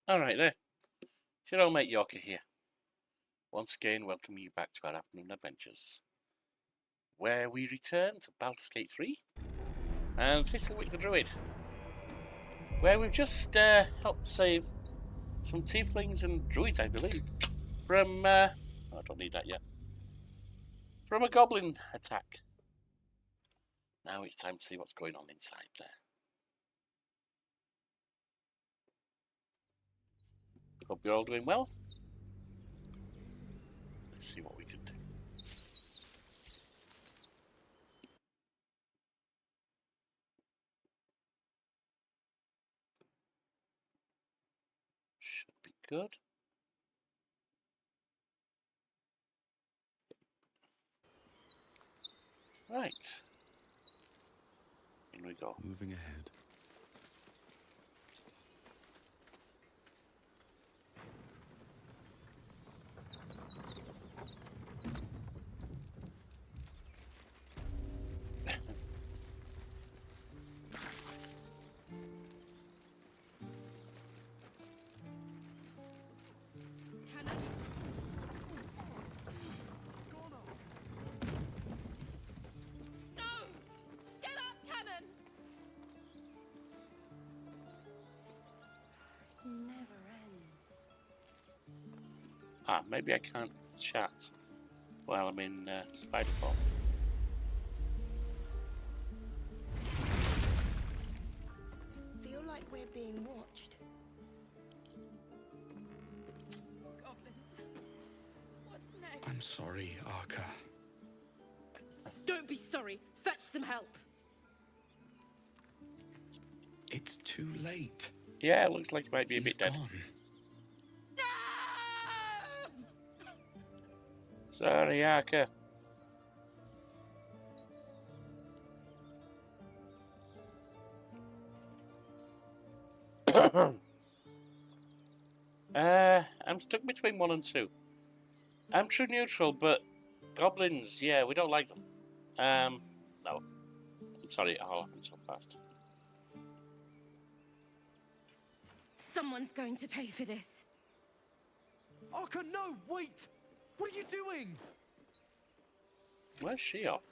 Alright there. It's your old mate Yorker here. Once again, welcome you back to our afternoon adventures, where we return to Baldur's Gate 3 and Thistlewick the Druid, where we've just helped save some tieflings and druids, I believe, from, I don't need that yet, from a goblin attack. Now it's time to see what's going on inside there. Hope you're all doing well. Let's see what we can do. Should be good. Right. In we go. Moving ahead. Maybe I can't chat while I'm in spider form. Feel like we're being watched. Goblins. What's next? I'm sorry, Arca. Don't be sorry. Fetch some help. It's too late. Yeah, it looks like it might be a He's bit dead. gone. Sorry, Arca. I'm stuck between 1 and 2. I'm true neutral, but goblins, yeah, we don't like them. No. I'm sorry it all happened so fast. Someone's going to pay for this. Arca, no, wait! What are you doing? Where's she off?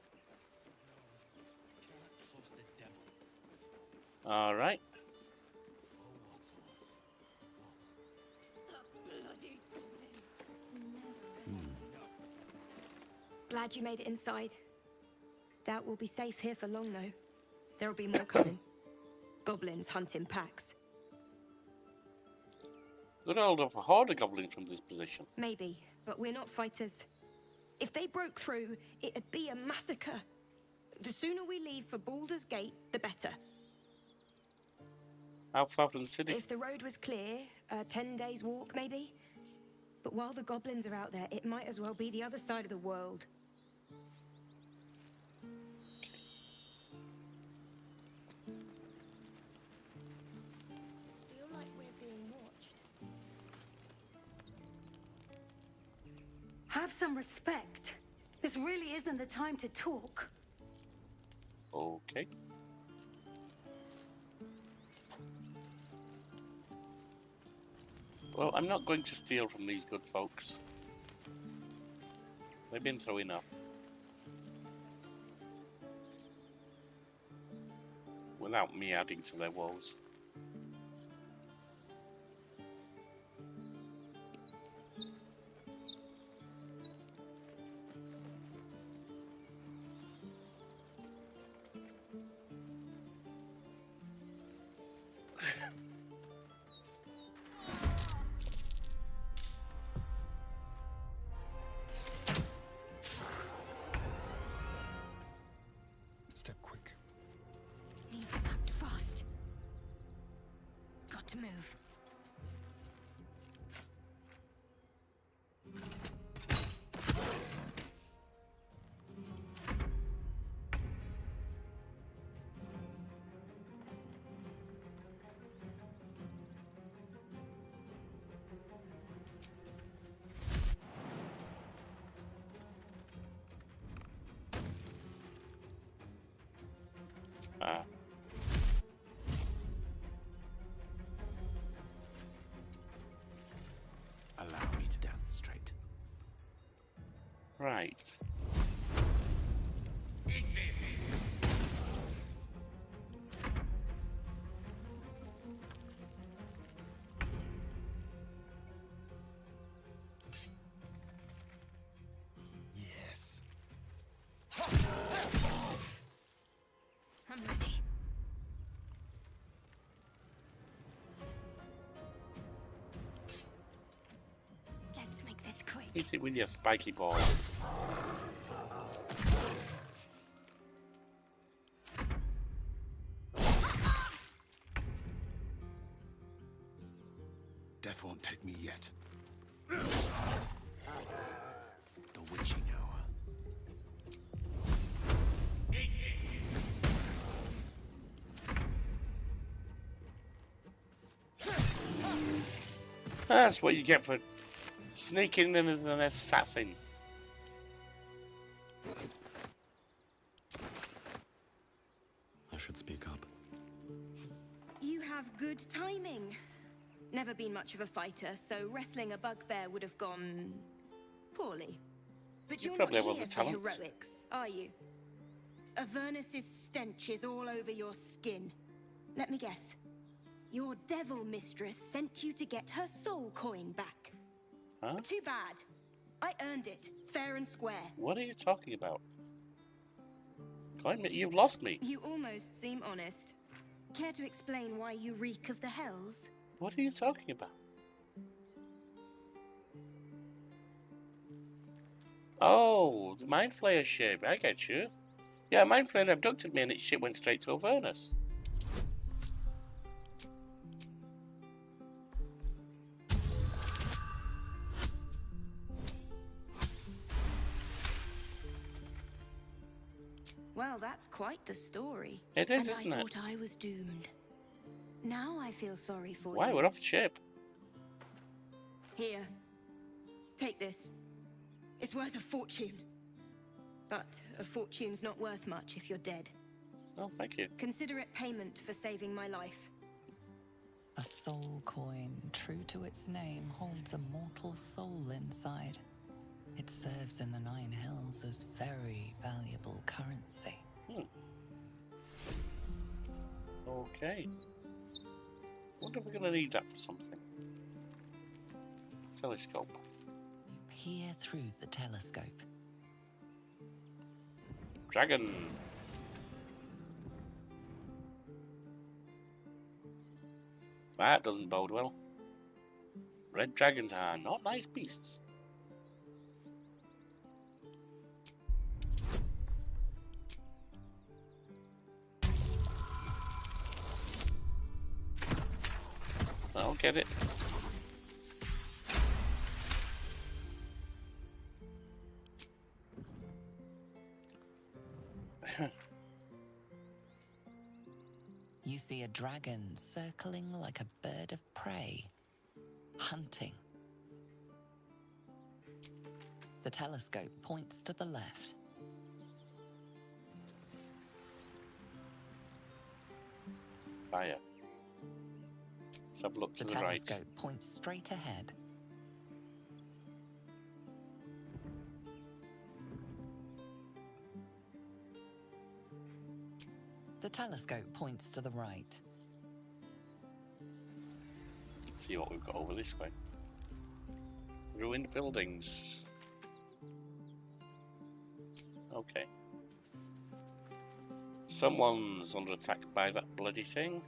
Alright. Glad you made it inside. Doubt we'll be safe here for long, though. There'll be more coming. Goblins hunt in packs. Good old of a horde of goblins from this position. Maybe, but we're not fighters. If they broke through, it'd be a massacre. The sooner we leave for Baldur's Gate, the better. How far from the city? If the road was clear, 10 days walk, maybe? But while the goblins are out there, it might as well be the other side of the world. Feel like we're being watched. Have some respect. This really isn't the time to talk. Okay. Well, I'm not going to steal from these good folks. They've been through enough. Without me adding to their woes. Step quick. Need to act fast. Got to move. Right. Yes. I'm ready. Let's make this quick. Hit it with your spiky ball. Death won't take me yet. The witching hour. That's what you get for sneaking in as an assassin. I should speak up. You have good timing. Never been much of a fighter, so wrestling a bugbear would have gone poorly. But You you're probably not have all here the for talents. heroics, are you? Avernus's stench is all over your skin. Let me guess. Your devil mistress sent you to get her soul coin back. Huh? Too bad. I earned it, fair and square. What are you talking about? Can't admit you've lost me. You almost seem honest. Care to explain why you reek of the hells? What are you talking about? Oh, the Mind Flayer ship. I get you. Yeah, Mind Flayer abducted me and its ship went straight to Avernus. Well, that's quite the story. It is, and isn't I it? thought I was doomed. Now I feel sorry for Why? you. We're off the ship. Here. Take this. It's worth a fortune. But a fortune's not worth much if you're dead. Oh, thank you. Consider it payment for saving my life. A soul coin, true to its name, holds a mortal soul inside. It serves in the Nine Hells as very valuable currency. Okay. Wonder if we're going to need that for something. Telescope. You peer through the telescope. Dragon. That doesn't bode well. Red dragons are not nice beasts. I'll get it. You see a dragon circling like a bird of prey, hunting. The telescope points to the left. Fire. Let's have a look to The the right. telescope points straight ahead. The telescope points to the right. Let's see what we've got over this way. Ruined buildings. Okay. Someone's under attack by that bloody thing.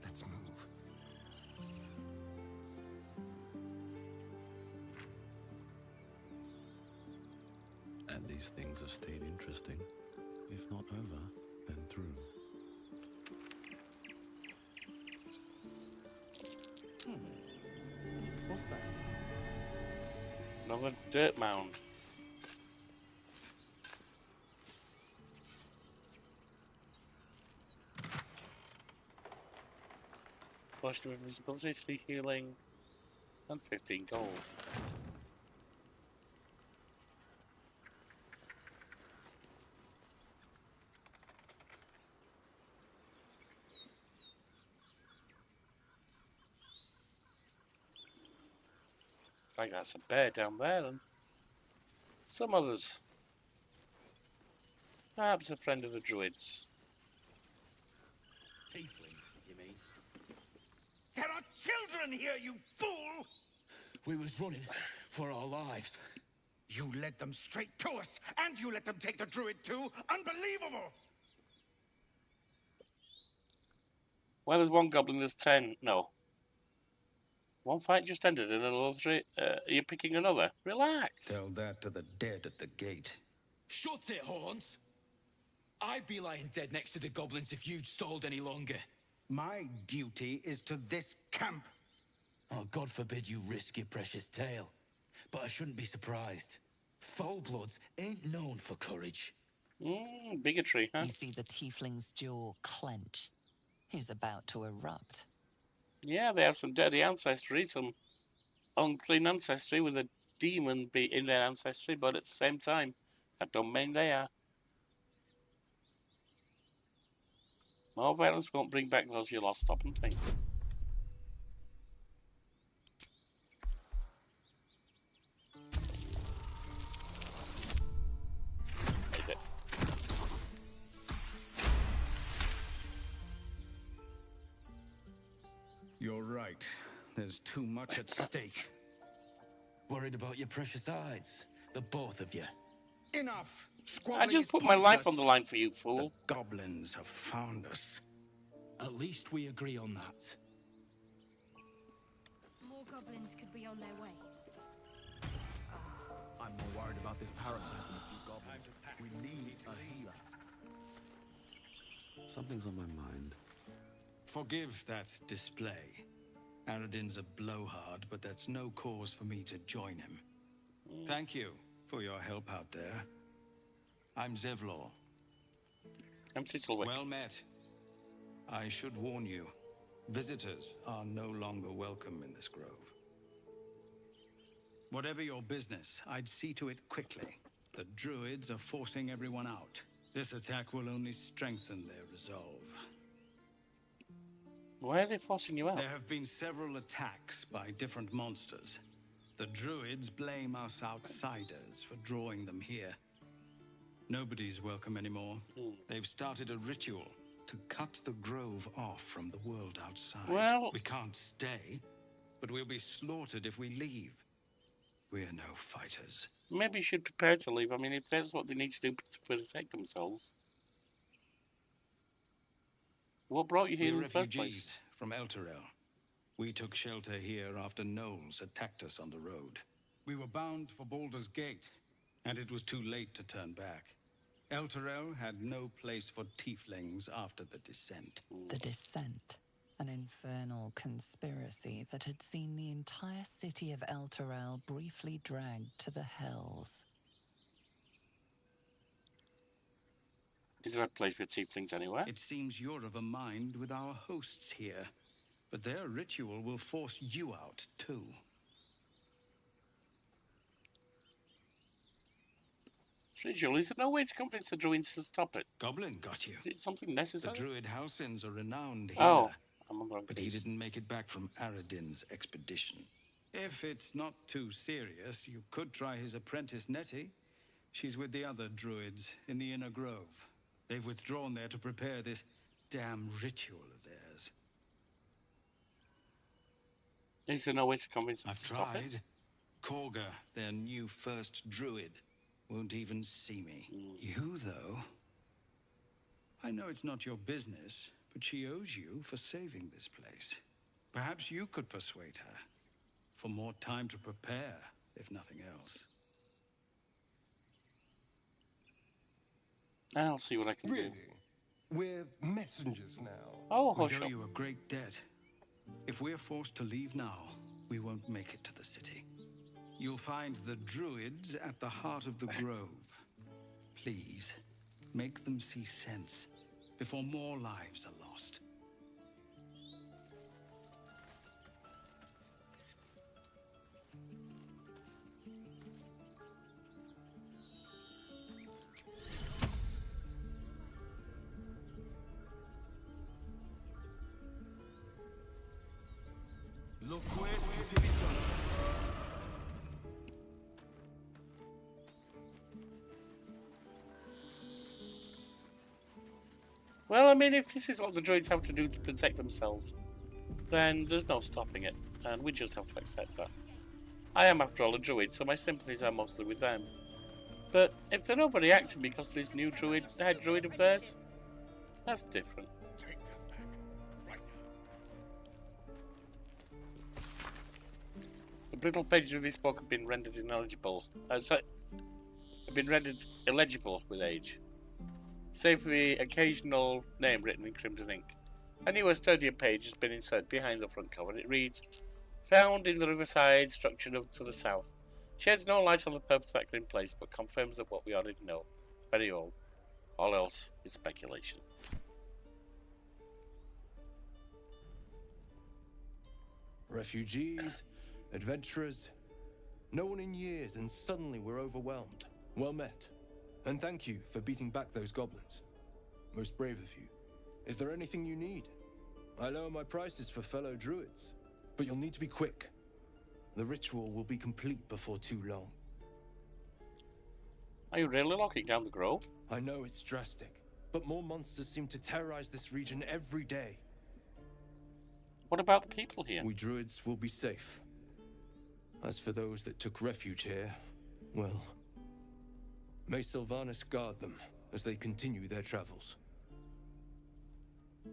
Let's move. And these things have stayed interesting. If not over, then through. What's that? Another dirt mound. Potion of invisibility, 3 healing, and 15 gold. like that's a bear down there and some others. Perhaps a friend of the druids. Tieflings, you mean? There are children here, you fool! We was running for our lives. You led them straight to us, and you let them take the druid too? Unbelievable! Well, there's one goblin, there's 10. No. One fight just ended and another 3. Are you picking another? Relax. Tell that to the dead at the gate. Shut it, Horns! I'd be lying dead next to the goblins if you'd stalled any longer. My duty is to this camp. Oh, God forbid you risk your precious tail. But I shouldn't be surprised. Foulbloods ain't known for courage. Bigotry, huh? You see the tiefling's jaw clench. He's about to erupt. Yeah, they have some dirty ancestry, some unclean ancestry with a demon be in their ancestry, but at the same time, that don't mean they are. More violence won't bring back those you lost. Stop and think. Made it. You're right. There's too much at stake. Worried about your precious hides, the both of you. Enough! I Squabbling just is put my life on pointless. the line for you, fool. The goblins have found us. At least we agree on that. More goblins could be on their way. I'm more worried about this parasite than a few goblins. We need a healer. Something's on my mind. Forgive that display. Aradin's a blowhard, but that's no cause for me to join him. Thank you for your help out there. I'm Zevlor. I'm Thistlewick. Well met. I should warn you, visitors are no longer welcome in this grove. Whatever your business, I'd see to it quickly. The druids are forcing everyone out. This attack will only strengthen their resolve. Why are they forcing you out? There have been several attacks by different monsters. The druids blame us outsiders for drawing them here. Nobody's welcome anymore. They've started a ritual to cut the grove off from the world outside. Well- We can't stay, but we'll be slaughtered if we leave. We're no fighters. Maybe you should prepare to leave. I mean, if that's what they need to do to protect themselves. What brought you here We're in the first refugees place? from Elturel. We took shelter here after gnolls attacked us on the road. We were bound for Baldur's Gate, and it was too late to turn back. Elturel had no place for tieflings after the descent. The Descent, an infernal conspiracy that had seen the entire city of Elturel briefly dragged to the hells. Is there a place for tieflings anywhere? It seems you're of a mind with our hosts here, but their ritual will force you out too. Ritual, is there no way to convince the druids to stop it? Goblin got you. Is it something The necessary? druid Halsin's a renowned healer. Oh, I'm on the wrong But he piece. didn't make it back from Aradin's expedition. If it's not too serious, you could try his apprentice Nettie. She's with the other druids in the inner grove. They've withdrawn there to prepare this damn ritual of theirs. Is there no way to convince them I've to stop tried. it? Korga, their new first druid, won't even see me. You, though... I know it's not your business, but she owes you for saving this place. Perhaps you could persuade her. For more time to prepare, if nothing else. I'll see what I can do. Really? We're messengers now. Oh, We hush owe up. you a great debt. If we're forced to leave now, we won't make it to the city. You'll find the druids at the heart of the grove. Please, make them see sense before more lives are lost. Look where city returns. Well, I mean, if this is what the druids have to do to protect themselves, then there's no stopping it, and we just have to accept that. I am, after all, a druid, so my sympathies are mostly with them. But if they're overreacting because of this new head druid of theirs, that's different. Take that back, right now. The brittle pages of this book have been rendered illegible with age, save for the occasional name written in crimson ink. A newer, sturdier page has been inserted behind the front cover, and it reads, "Found in the riverside structure to the south. Sheds no light on the purpose of that grim place, but confirms that what we already know. Very old. All else is speculation." Refugees, adventurers, no one in years, and suddenly we're overwhelmed. Well met. And thank you for beating back those goblins. Most brave of you. Is there anything you need? I lower my prices for fellow druids, but you'll need to be quick. The ritual will be complete before too long. Are you really locking down the grove? I know it's drastic, but more monsters seem to terrorize this region every day. What about the people here? We druids will be safe. As for those that took refuge here, well, may Sylvanas guard them as they continue their travels.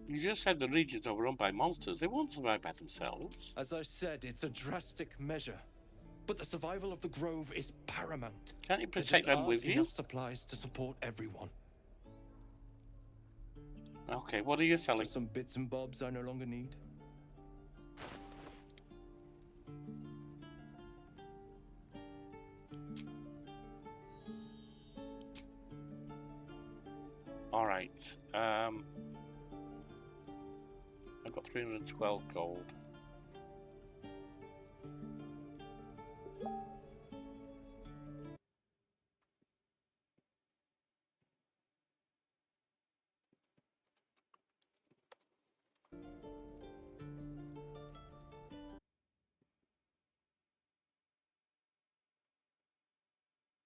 You just said the region's overrun by monsters. They won't survive by themselves. As I said, it's a drastic measure, but the survival of the grove is paramount. Can't you protect them with you? Enough supplies to support everyone. Okay, what are you selling? Just some bits and bobs I no longer need. Alright, I've got 312 gold.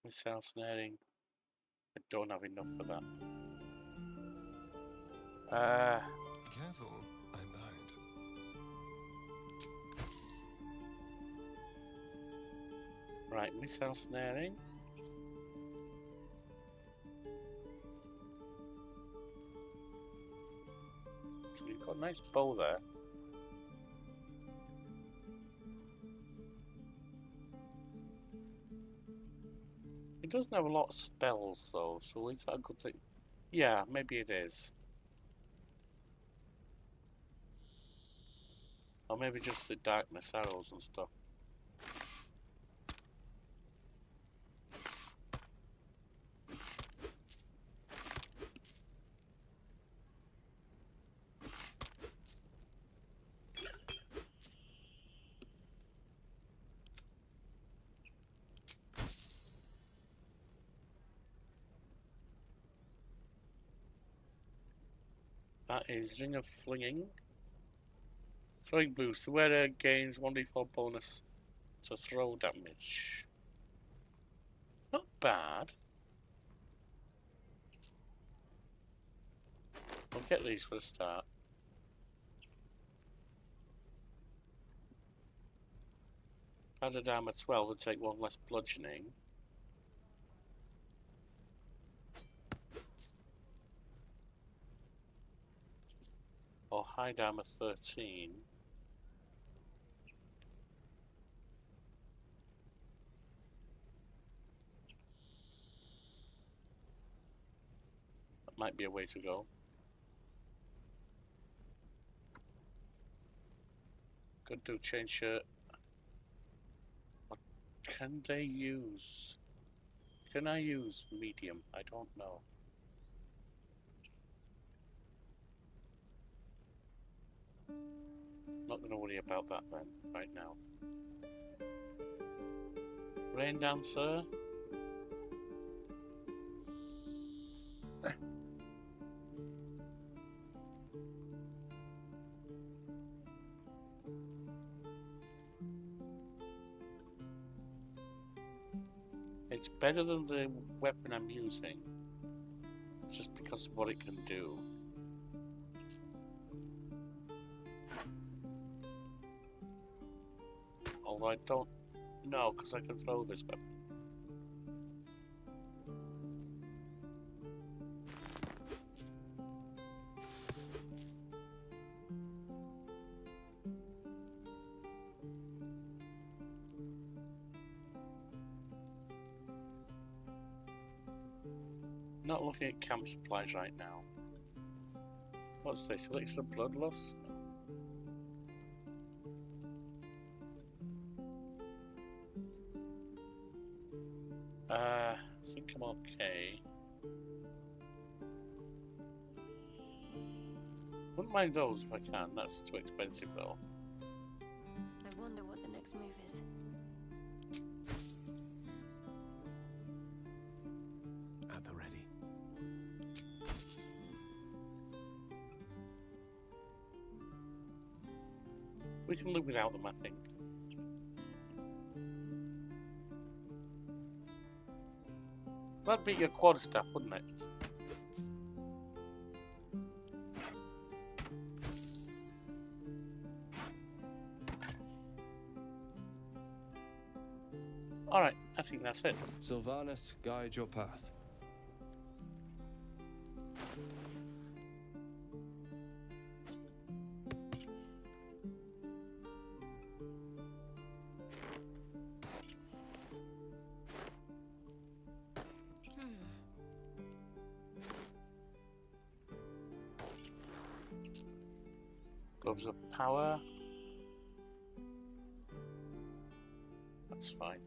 Missile snaring. I don't have enough for that. Careful, I'm behind. Right, missile snaring. So you've got a nice bow there. It doesn't have a lot of spells though, so is that a good thing? Yeah, maybe it is. Or maybe just the darkness arrows and stuff. That is Ring of Flinging. Throwing boost. The wearer gains 1d4 bonus to throw damage. Not bad. I'll get these for a start. Added armor 12 would take one less bludgeoning. Or hide armor 13. That might be a way to go. Could do chain shirt. What can they use? Can I use medium? I don't know. Not going to worry about that then, right now. Rain Dancer. It's better than the weapon I'm using, just because of what it can do. although I don't know because I can throw this weapon. Not looking at camp supplies right now. What's this? Elixir of bloodlust? I think I'm okay. Wouldn't mind those if I can. That's too expensive though. I wonder what the next move is. At the ready. We can live without them, I think. That'd be your quarterstaff, wouldn't it? Alright, I think that's it. Sylvanas, guide your path. Gloves of power. That's fine.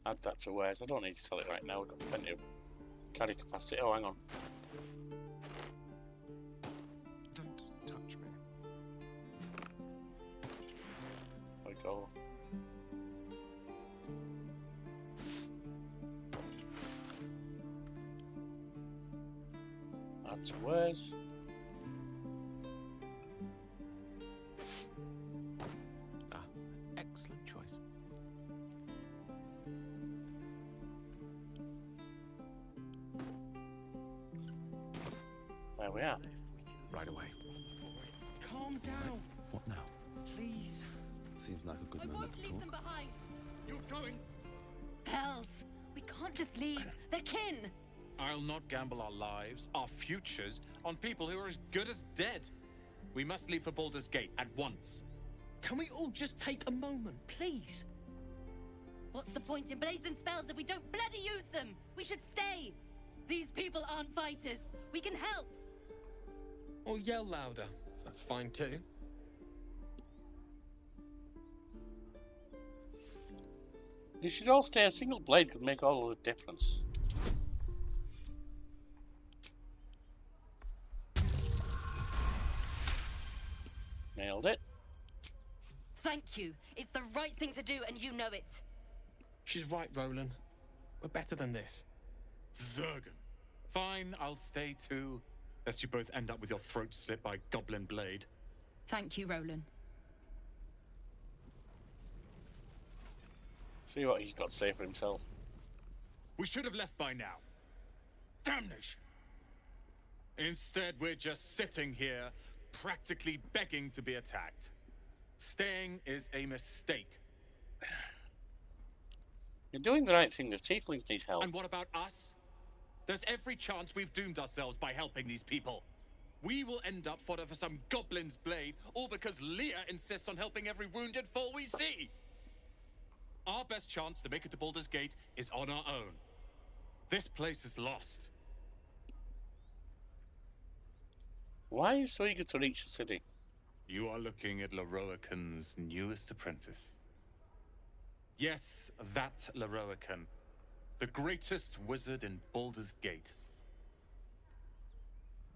Add that to wares. I don't need to sell it right now. We've got plenty of carry capacity. Oh, hang on. Don't touch me. There we go. Add to wares. Ah, excellent choice. There we are. Right away. Calm down, What now? please. Seems like a good I moment won't to leave talk. them behind. You're going. Hells! We can't just leave. They're kin. I'll not gamble our lives, our futures, on people who are as good as dead. We must leave for Baldur's Gate at once. Can we all just take a moment, please? What's the point in blades and spells if we don't bloody use them? We should stay. These people aren't fighters. We can help. Or yell louder. That's fine too. You should all stay. A single blade could make all of the difference. Nailed it. Thank you. It's the right thing to do, and you know it. She's right, Roland. We're better than this. Zergan. Fine, I'll stay too. Lest you both end up with your throat slit by Goblin Blade. Thank you, Roland. See what he's got to say for himself. We should have left by now. Damnation! Instead, we're just sitting here, practically begging to be attacked. Staying is a mistake. You're doing the right thing. The tieflings need help. And what about us? There's every chance we've doomed ourselves by helping these people. We will end up fodder for some goblin's blade, all because Leah insists on helping every wounded foe we see. Our best chance to make it to Baldur's Gate is on our own. This place is lost. Why are you so eager to reach the city? You are looking at Leroican's newest apprentice. Yes, that Leroican. The greatest wizard in Baldur's Gate.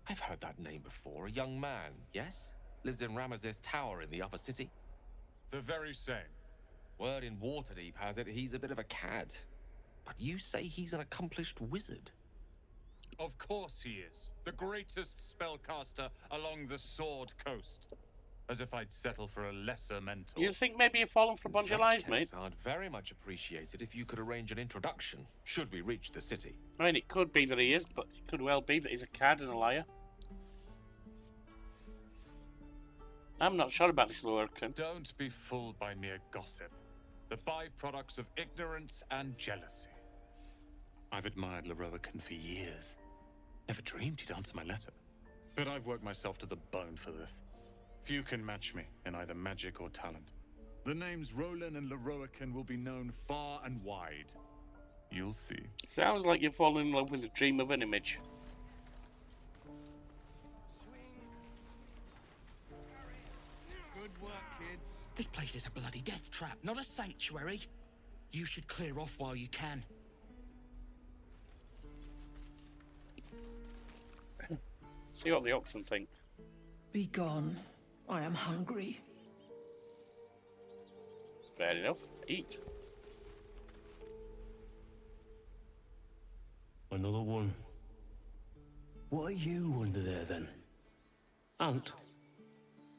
I've heard that name before. A young man, yes? Lives in Ramaz's tower in the upper city. The very same. Word in Waterdeep has it he's a bit of a cad. But you say he's an accomplished wizard. Of course he is. The greatest spellcaster along the Sword Coast. As if I'd settle for a lesser mentor. You think maybe you've fallen for a bunch of lies, mate? I'd very much appreciate it if you could arrange an introduction, should we reach the city. I mean, it could be that he is, but it could well be that he's a cad and a liar. I'm not sure about this Lurkin. Don't be fooled by mere gossip. The byproducts of ignorance and jealousy. I've admired Lorroakan for years. Never dreamed he'd answer my letter. But I've worked myself to the bone for this. Few can match me in either magic or talent. The names Roland and Lorroakan will be known far and wide. You'll see. Sounds like you've fallen in love with the dream of an image. Good work, kids. This place is a bloody death trap, not a sanctuary. You should clear off while you can. See what the oxen think. Be gone. I am hungry. Fair enough. Eat. Another one. What are you under there then? Ant?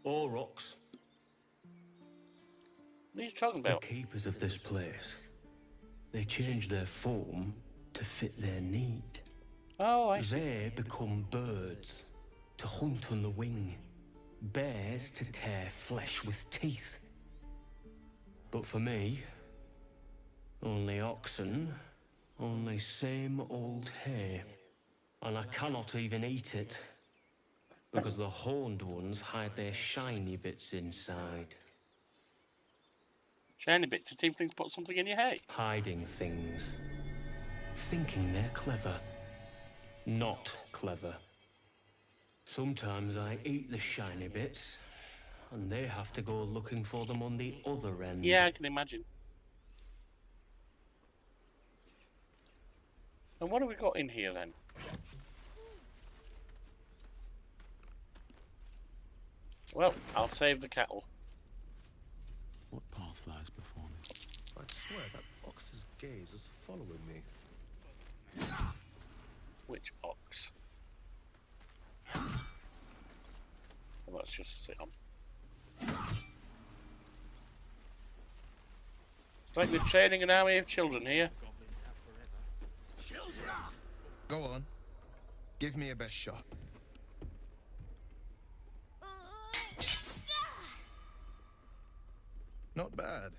Or ox? What are you talking about? The keepers of this place. They change their form to fit their need. Oh, I see. They become birds to hunt on the wing. Bears to tear flesh with teeth. But for me, only oxen, only same old hay. And I cannot even eat it, because the horned ones hide their shiny bits inside. Shiny bits? The tieflings put something in your hay? Hiding things. Thinking they're clever. Not clever. Sometimes I eat the shiny bits, and they have to go looking for them on the other end. Yeah, I can imagine. And what have we got in here then? Well, I'll save the cattle. What path lies before me? I swear that ox's gaze is following me. Which ox? Well, let's just sit on. It's like we're training an army of children here. Go on. Give me a best shot. Not bad.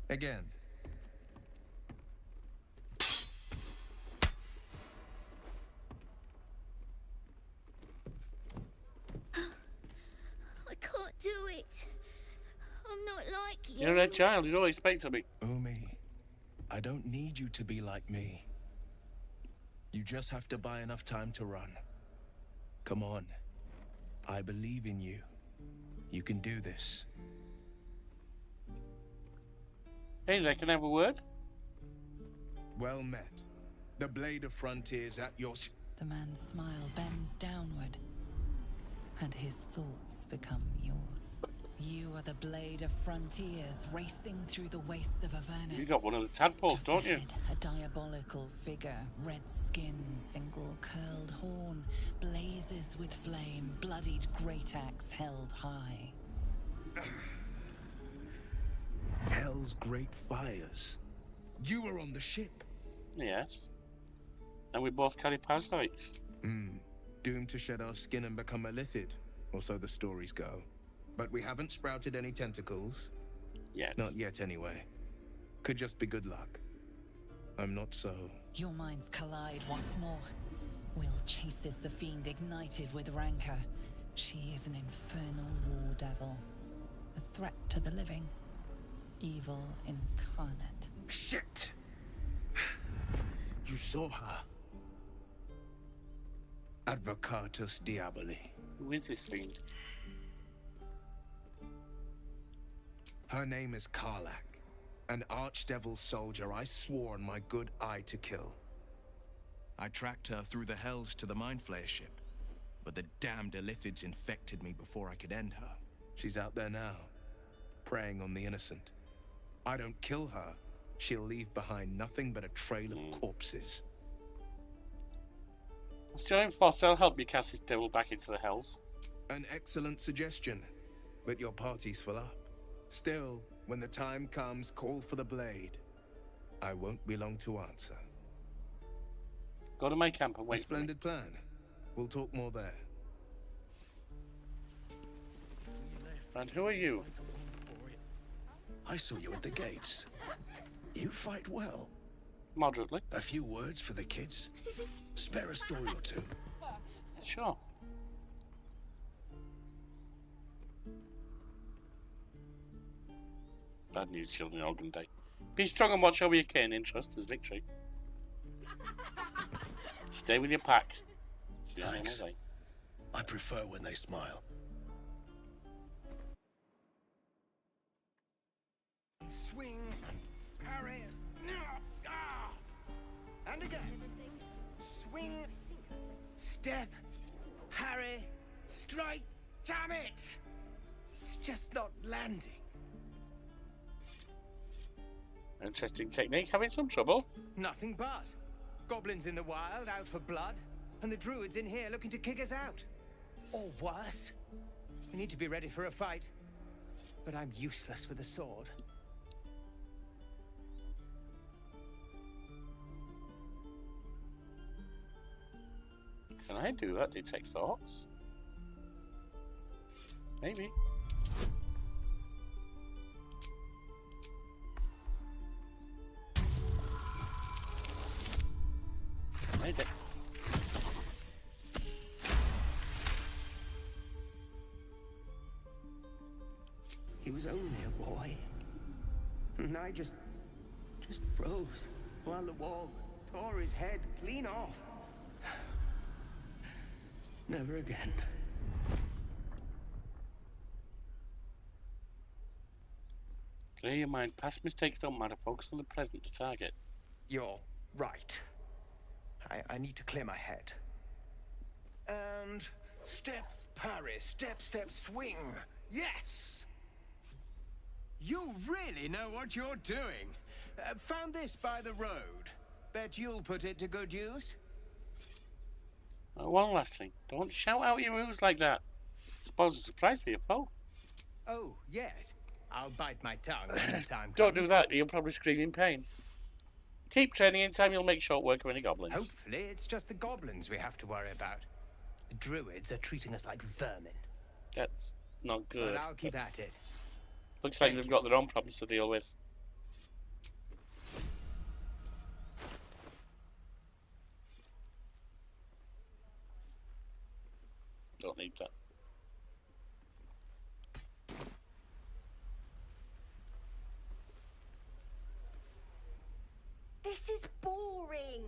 Again. I can't do it. I'm not like you. You're a child, you don't expect to be. Umi, I don't need you to be like me. You just have to buy enough time to run. Come on. I believe in you. You can do this. Hey there, can I have a word? Well met. The blade of frontiers at your... The man's smile bends downward, and his thoughts become yours. You are the blade of frontiers racing through the wastes of Avernus. You got one of the tadpoles, don't you? Ahead, a diabolical figure, red skin, single curled horn, blazes with flame, bloodied great axe held high. Hell's great fires. You were on the ship. Yes. And we both carry parasites. Doomed to shed our skin and become a lithid, or so the stories go. But we haven't sprouted any tentacles. Yet. Not yet, anyway. Could just be good luck. I'm not so... Your minds collide once more. Will chases the fiend ignited with rancor. She is an infernal war devil. A threat to the living. Evil incarnate. Shit! You saw her. Advocatus Diaboli. Who is this fiend? Her name is Karlak, an archdevil soldier I swore on my good eye to kill. I tracked her through the hells to the Mindflayer ship, but the damned Illithids infected me before I could end her. She's out there now, preying on the innocent. I don't kill her, she'll leave behind nothing but a trail of corpses. Let's join forces. I'll help you cast this devil back into the hells. An excellent suggestion. but your party's full up. Still, when the time comes, call for the blade. I won't be long to answer. Go to my camp and A wait for me. splendid plan. We'll talk more there. And who are you? I saw you at the gates. You fight well. Moderately. A few words for the kids? Spare a story or two. Sure. Bad news, children are going to die. Be strong and watch over your kin in trust as victory. Stay with your pack. It's the only Thanks. way. I prefer when they smile. Swing, parry, and again. Swing, step, parry, strike. Damn it! It's just not landing. Interesting technique. Having some trouble. Nothing but. Goblins in the wild out for blood, and the druids in here looking to kick us out. Or worse. We need to be ready for a fight. But I'm useless with a sword. Can I do that? Detect thoughts? Maybe. Made it. He was only a boy. And I just froze while the wall tore his head clean off. Never again. Clear your mind. Past mistakes don't matter. Focus on the present to target. You're right. I need to clear my head. And step, parry, step, step, swing. Yes! You really know what you're doing. Found this by the road. Bet you'll put it to good use. One last thing. Don't shout out your moves like that. Suppose a surprise for your foe. Oh, yes. I'll bite my tongue when the time comes. Don't do that. You'll probably scream in pain. Keep training. In time, you'll make short work of any goblins. Hopefully, it's just the goblins we have to worry about. The druids are treating us like vermin. That's not good. But I'll keep at it. Looks like they've got their own problems to deal with. Don't need that. This is boring.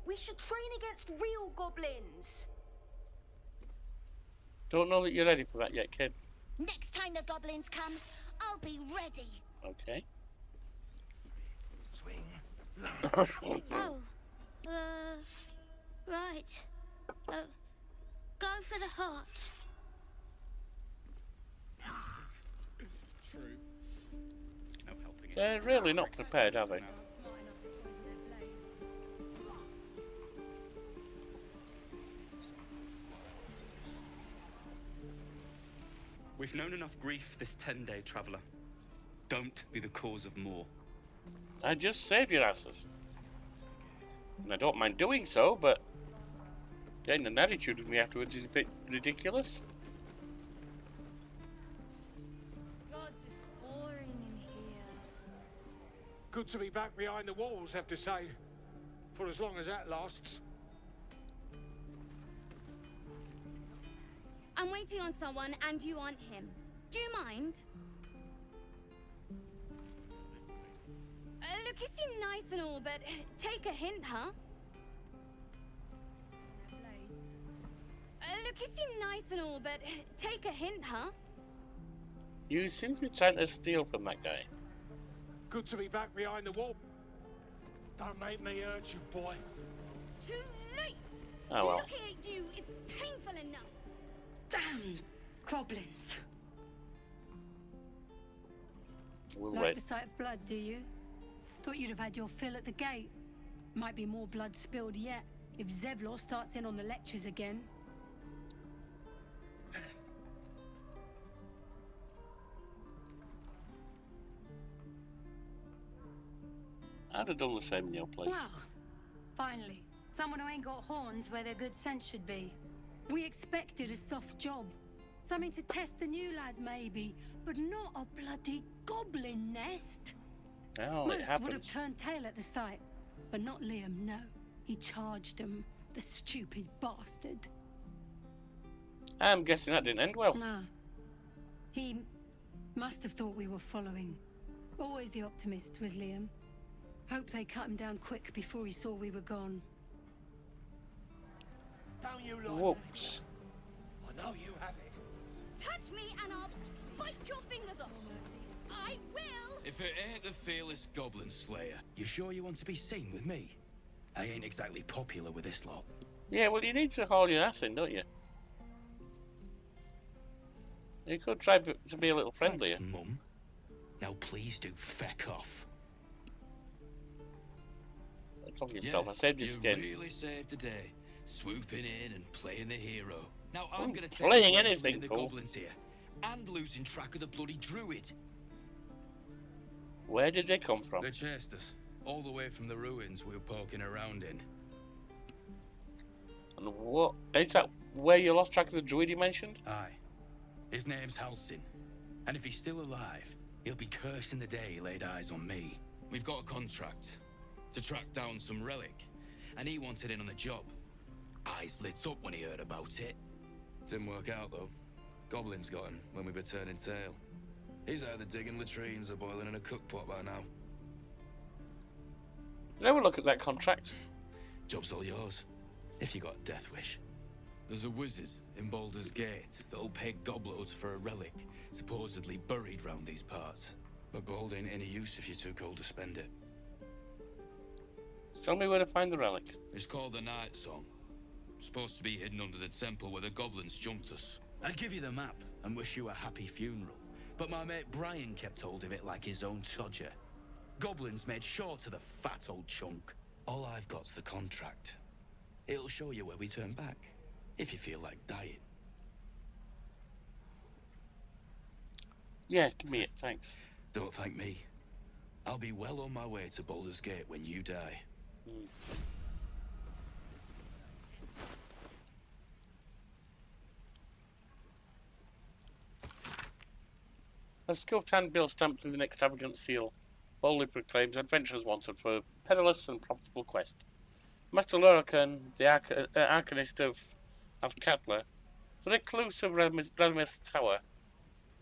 We should train against real goblins. Don't know that you're ready for that yet, kid. Next time the goblins come, I'll be ready. Okay. Swing. Oh, right. Go for the heart. True. No helping it. They're really not prepared, are they? We've known enough grief this 10-day traveller. Don't be the cause of more. I just saved your asses. And I don't mind doing so, but getting an attitude with me afterwards is a bit ridiculous. God, it's boring in here. Good to be back behind the walls, have to say. For as long as that lasts. I'm waiting on someone and you aren't him. Do you mind? Look, you seem nice and all, but take a hint, huh? Look, you seem nice and all, but take a hint, huh? You seem to be trying to steal from that guy. Good to be back behind the wall. Don't make me hurt you, boy. Too late! Oh well. Looking at you is painful enough. Damn goblins. We'll Like wait. the sight of blood, do you? Thought you'd have had your fill at the gate. Might be more blood spilled yet if Zevlor starts in on the lectures again. I'd have done the same in your place. Well, finally, someone who ain't got horns where their good sense should be. We expected a soft job. Something to test the new lad, maybe, but not a bloody goblin nest. Oh, Most it happens. would have turned tail at the sight, but not Liam, no. He charged him, the stupid bastard. I'm guessing that didn't end well. Nah. He must have thought we were following. Always the optimist was Liam. Hope they cut him down quick before he saw we were gone. Don't you like Whoops. I know you have it. Touch me and I'll bite your fingers off. I will. If it ain't the fearless goblin slayer, you sure you want to be seen with me? I ain't exactly popular with this lot. Yeah, well, you need to haul your ass in, don't you? You could try to be a little friendlier. Thanks, Mum. Now please do feck off. Come yourself, I saved your skin. You really saved the day, swooping in and playing the hero. Now I'm gonna take playing the blame anything, for the fool. goblins here, and losing track of the bloody druid. Where did they come from? They chased us all the way from the ruins we were poking around in. And what is that? Where you lost track of the druid you mentioned? Aye. His name's Halsin, and if he's still alive, he'll be cursing the day he laid eyes on me. We've got a contract to track down some relic, and he wanted in on the job. Eyes lit up when he heard about it. Didn't work out, though. Goblins got him when we were turning tail. He's either digging latrines or boiling in a cookpot by now. Let me look at that contract. Job's all yours, if you got a death wish. There's a wizard in Baldur's Gate that'll pay gobloads for a relic supposedly buried round these parts. But gold ain't any use if you're too cold to spend it. Tell me where to find the relic. It's called the Night Song. Supposed to be hidden under the temple where the goblins jumped us. I'd give you the map and wish you a happy funeral, but my mate Brian kept hold of it like his own todger. Goblins made sure to the fat old chunk. All I've got's the contract. It'll show you where we turn back, if you feel like dying. Yeah, give me it, thanks. Don't thank me. I'll be well on my way to Baldur's Gate when you die. A scuffed handbill stamped with an extravagant seal boldly proclaims adventurers wanted for a perilous and profitable quest. Master Lorcan, the arcanist of Catler, the recluse of Radimus Tower,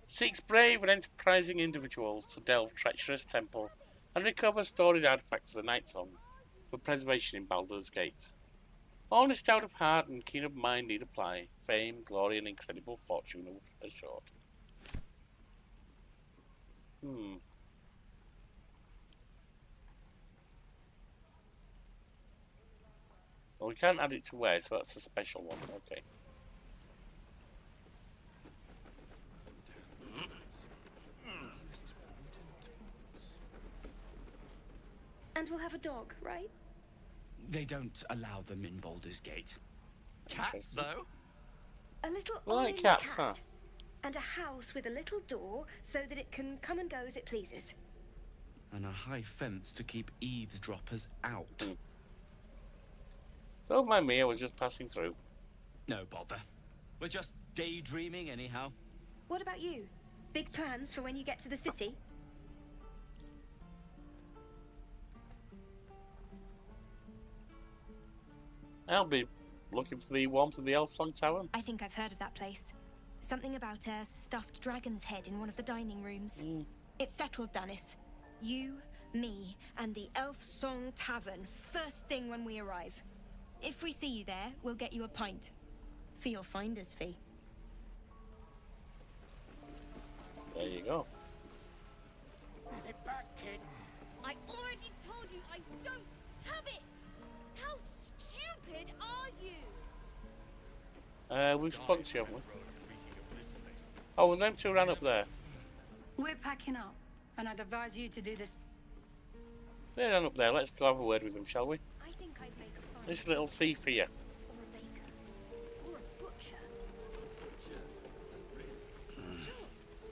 seeks brave and enterprising individuals to delve treacherous temple and recover storied artifacts of the Night Song for preservation in Baldur's Gate. Only stout of heart and keen of mind need apply. Fame, glory, and incredible fortune assured. Well, we can't add it to where, so that's a special one. Okay. And we'll have a dog, right? They don't allow them in Baldur's Gate. Cats, though? A little Well, like orange cats, cat. huh? And a house with a little door so that it can come and go as it pleases. And a high fence to keep eavesdroppers out. Don't mind me, I was just passing through. No bother. We're just daydreaming anyhow. What about you? Big plans for when you get to the city? I'll be looking for the warmth of the Elf Song Tower. I think I've heard of that place. Something about a stuffed dragon's head in one of the dining rooms. It's settled, Dennis. You, me, and the Elf Song Tavern first thing when we arrive. If we see you there, we'll get you a pint. For your finder's fee. There you go. Get back, kid. I already told you I don't have it! How stupid are you? We've spoken to you, haven't we? Oh, and them two ran up there. We're packing up, and I'd advise you to do this. They ran up there. Let's go have a word with them, shall we? I think I'd make a fine This little thief here. or a baker. Or a butcher. Sure.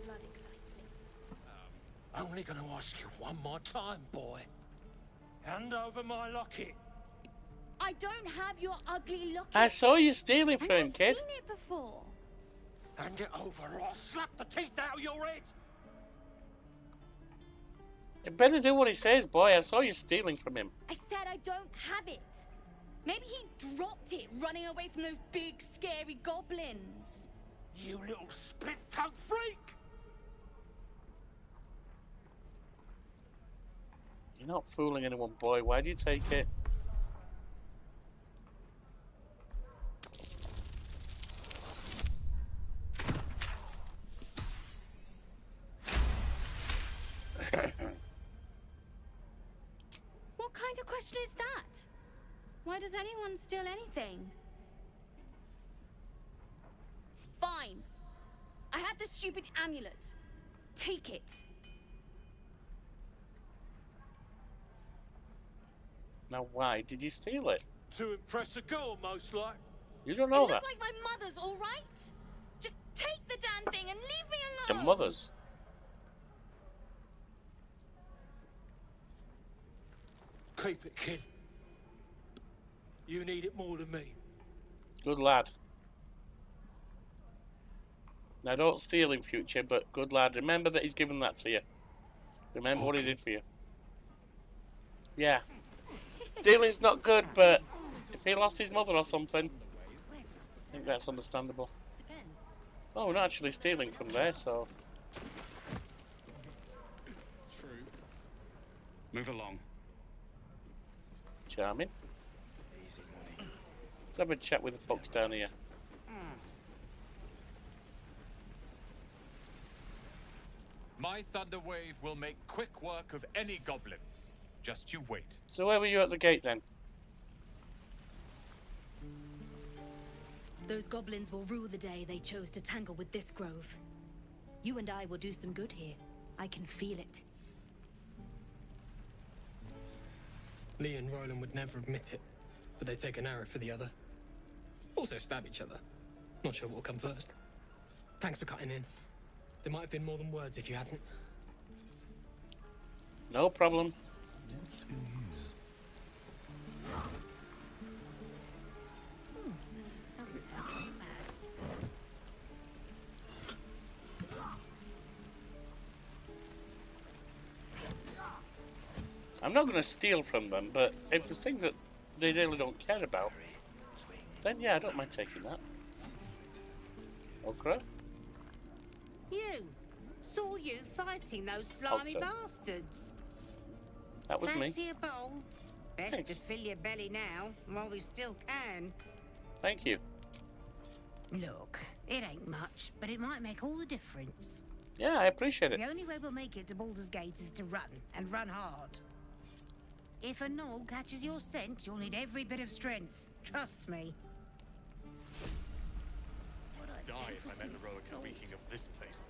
Blood excites me. Only gonna ask you one more time, boy. Hand over my locket. I don't have your ugly locket. I saw you stealing from him, kid. I've seen it before. Hand it over or I'll slap the teeth out of your head. You better do what he says, boy. I saw you stealing from him. I said I don't have it. Maybe he dropped it running away from those big, scary goblins. You little split-tongued freak! You're not fooling anyone, boy. Why do you take it? What kind of question is that? Why does anyone steal anything? Fine. I have the stupid amulet. Take it. Now, why did you steal it? To impress a girl, most like. You don't know It that. looked like my mother's, all right? Just take the damn thing and leave me Your alone. mother's. Keep it, kid. You need it more than me. Good lad. Now, don't steal in future, but good lad. Remember that he's given that to you. Remember what he did for you. Yeah. Stealing's not good, but if he lost his mother or something, I think that's understandable. Oh, we're not actually stealing from there, so... True. Move along. Charming. Let's have a chat with the folks down here. My thunder wave will make quick work of any goblin. Just you wait. So where were you at the gate then? Those goblins will rue the day they chose to tangle with this grove. You and I will do some good here. I can feel it. Lee and Roland would never admit it, but they take an arrow for the other. Also stab each other. Not sure what will come first. Thanks for cutting in. There might have been more than words if you hadn't. No problem. I'm not going to steal from them, but if there's things that they really don't care about, then yeah, I don't mind taking that. Okra? You! Saw you fighting those slimy Alto. bastards. That was me. Fancy a bowl? Best Thanks. to fill your belly now, while we still can. Thank you. Look, it ain't much, but it might make all the difference. Yeah, I appreciate it. The only way we'll make it to Baldur's Gate is to run, and run hard. If a gnoll catches your scent, you'll need every bit of strength. Trust me. I'd die if I met Eroica reeking of this place.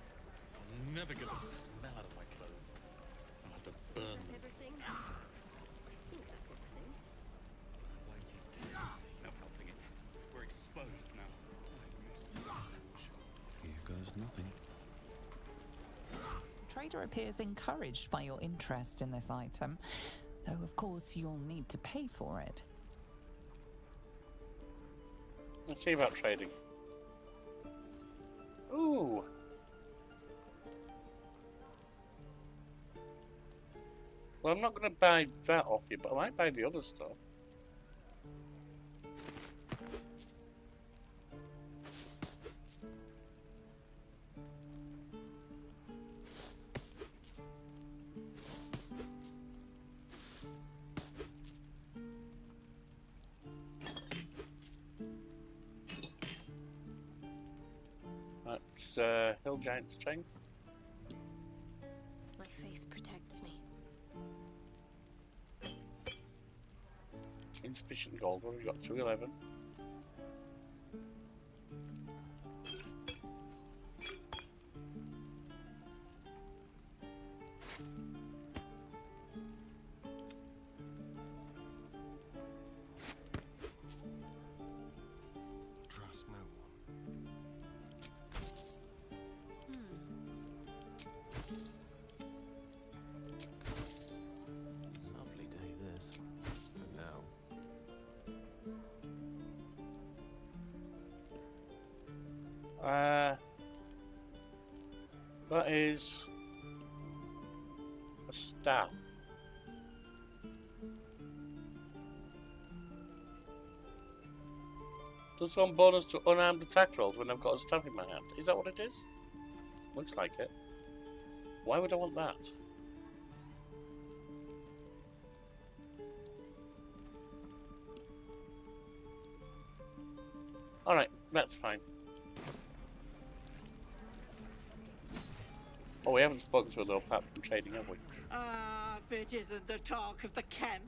I'll never get the smell out of my clothes. I'll have to burn them. No helping it. We're exposed now. Here goes nothing. Trader appears encouraged by your interest in this item, though of course you'll need to pay for it. Let's see about trading. Ooh. Well, I'm not going to buy that off you, but I might buy the other stuff. That's Hill Giant Strength. My faith protects me. Insufficient gold. What have we got? 211. Trust no one. Lovely day, this. That is a staff. Plus one bonus to unarmed attack rolls when I've got a staff in my hand. Is that what it is? Looks like it. Why would I want that? Alright, that's fine. Oh, we haven't spoken to her though, apart from trading, have we? Ah, if it isn't the talk of the camp.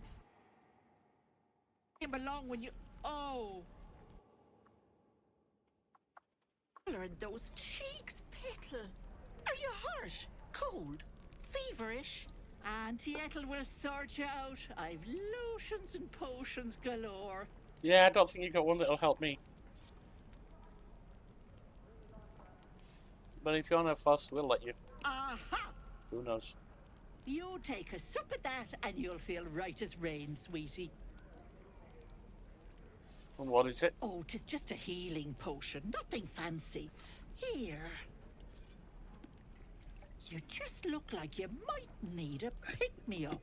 Came along when you... Oh! Colour in those cheeks, Pickle. Are you hurt? Cold? Feverish? Auntie Ethel will sort you out. I've lotions and potions galore. Yeah, I don't think you've got one that'll help me. But if you're on a fuss, we'll let you. Aha! Who knows? You take a sup of that and you'll feel right as rain, sweetie. And what is it? Oh, 'tis just a healing potion, nothing fancy. Here. You just look like you might need a pick-me-up.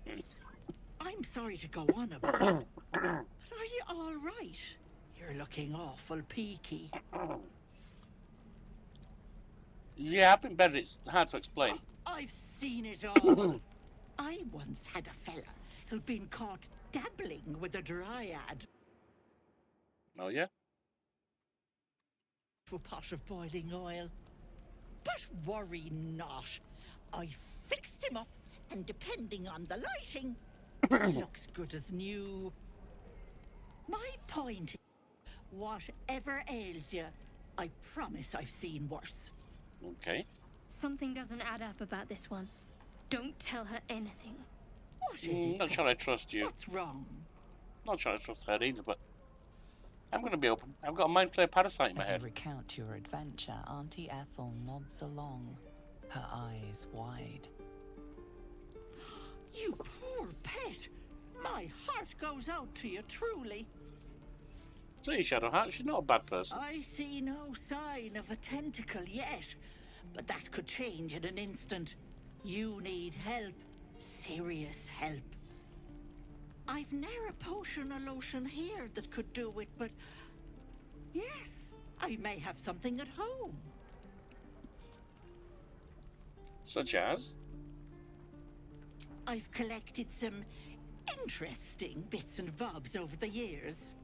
I'm sorry to go on about it, but are you all right? You're looking awful peaky. Yeah, I've been better. It's hard to explain. I've seen it all. I once had a fella who'd been caught dabbling with a dryad. Oh, yeah? To a pot of boiling oil. But worry not. I fixed him up, and depending on the lighting, he looks good as new. My point is, whatever ails you, I promise I've seen worse. Okay. Something doesn't add up about this one. Don't tell her anything. What is it? Not sure I trust you. What's wrong? Not sure I trust her either, but I'm going to be open. I've got a mind flayer parasite in my As head. you recount your adventure, Auntie Ethel nods along, her eyes wide. You poor pet. My heart goes out to you, truly. See, Shadowheart, she's not a bad person. I see no sign of a tentacle yet, but that could change in an instant. You need help. Serious help. I've ne'er a potion or lotion here that could do it, but... yes, I may have something at home. Such as? I've collected some interesting bits and bobs over the years.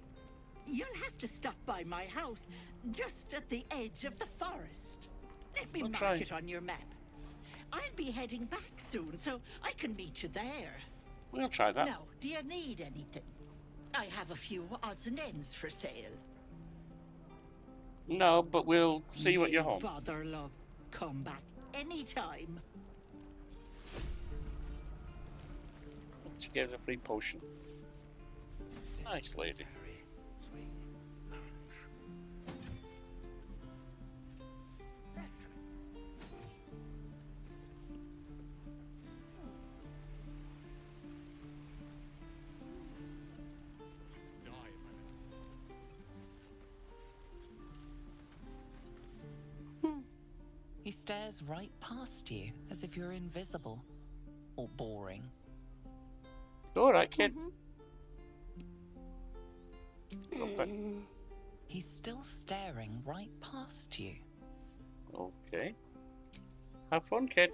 You'll have to stop by my house, just at the edge of the forest. Let me mark it on your map. I'll be heading back soon, so I can meet you there. We'll try that. Now, do you need anything? I have a few odds and ends for sale. No, but we'll see what you're home. Bother, love. Come back anytime. She gives a free potion. Nice lady. He stares right past you, as if you're invisible. Or boring. All right, kid. He's still staring right past you. Okay. Have fun, kid.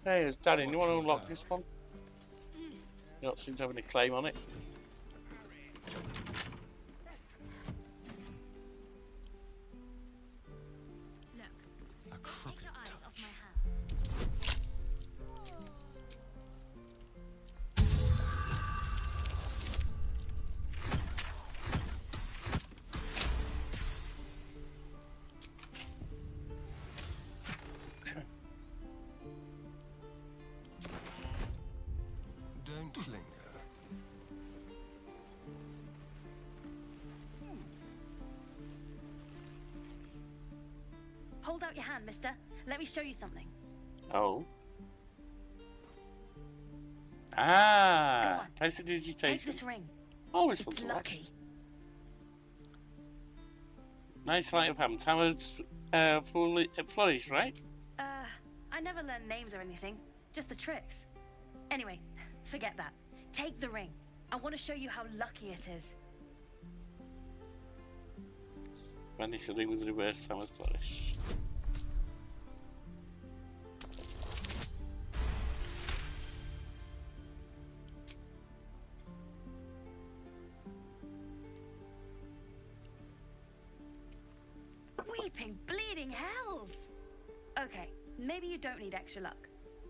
Hey, it's Daddy. You want to unlock this one? You don't seem to have any claim on it. A crooked touch. Don't linger. hold out your hand, mister. Let me show you something. Oh. Go Ah. on. Prestidigitation. Take this ring. Always fun It's to watch. lucky. Nice sleight of hand. Towers flourish, right? I never learned names or anything. Just the tricks. Anyway, forget that. Take the ring. I want to show you how lucky it is. Vanish the ring with reverse towers flourish. Weeping bleeding hells! Okay, maybe you don't need extra luck.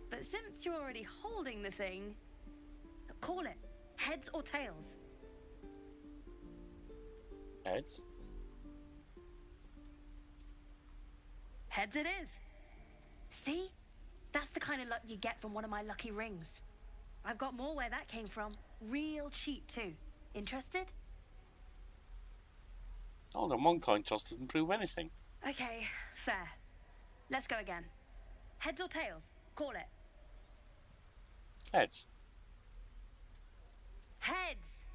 But since you're already holding the thing, call it. Heads or tails? Heads. Heads it is. See? That's the kind of luck you get from one of my lucky rings. I've got more where that came from. Real cheap too. Interested? Hold on, one coin toss doesn't prove anything. Okay, fair. Let's go again. Heads or tails? Call it. Heads. Heads!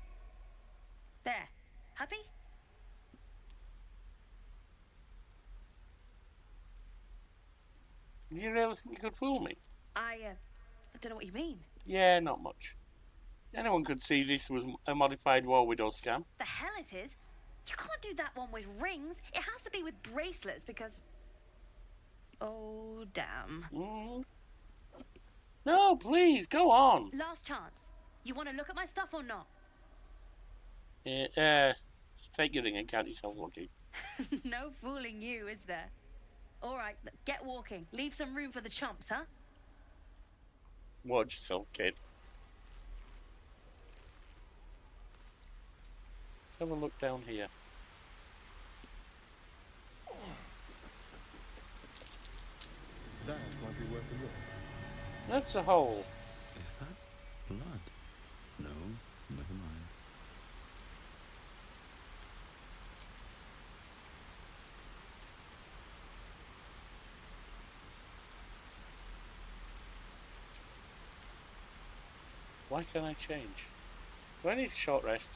There. Happy? Did you really think you could fool me? I don't know what you mean. Yeah, not much. Anyone could see this was a modified War Widow scam. The hell it is? You can't do that one with rings. It has to be with bracelets because... Oh, damn. No, please, go on. Last chance. You want to look at my stuff or not? Just take your ring and count yourself lucky. No fooling you, is there? All right, get walking. Leave some room for the chumps, huh? Watch yourself, kid. Let's have a look down here. That might be worth a look. That's a hole. Is that blood? No, never mind. Why can't I change? Do I need a short rest?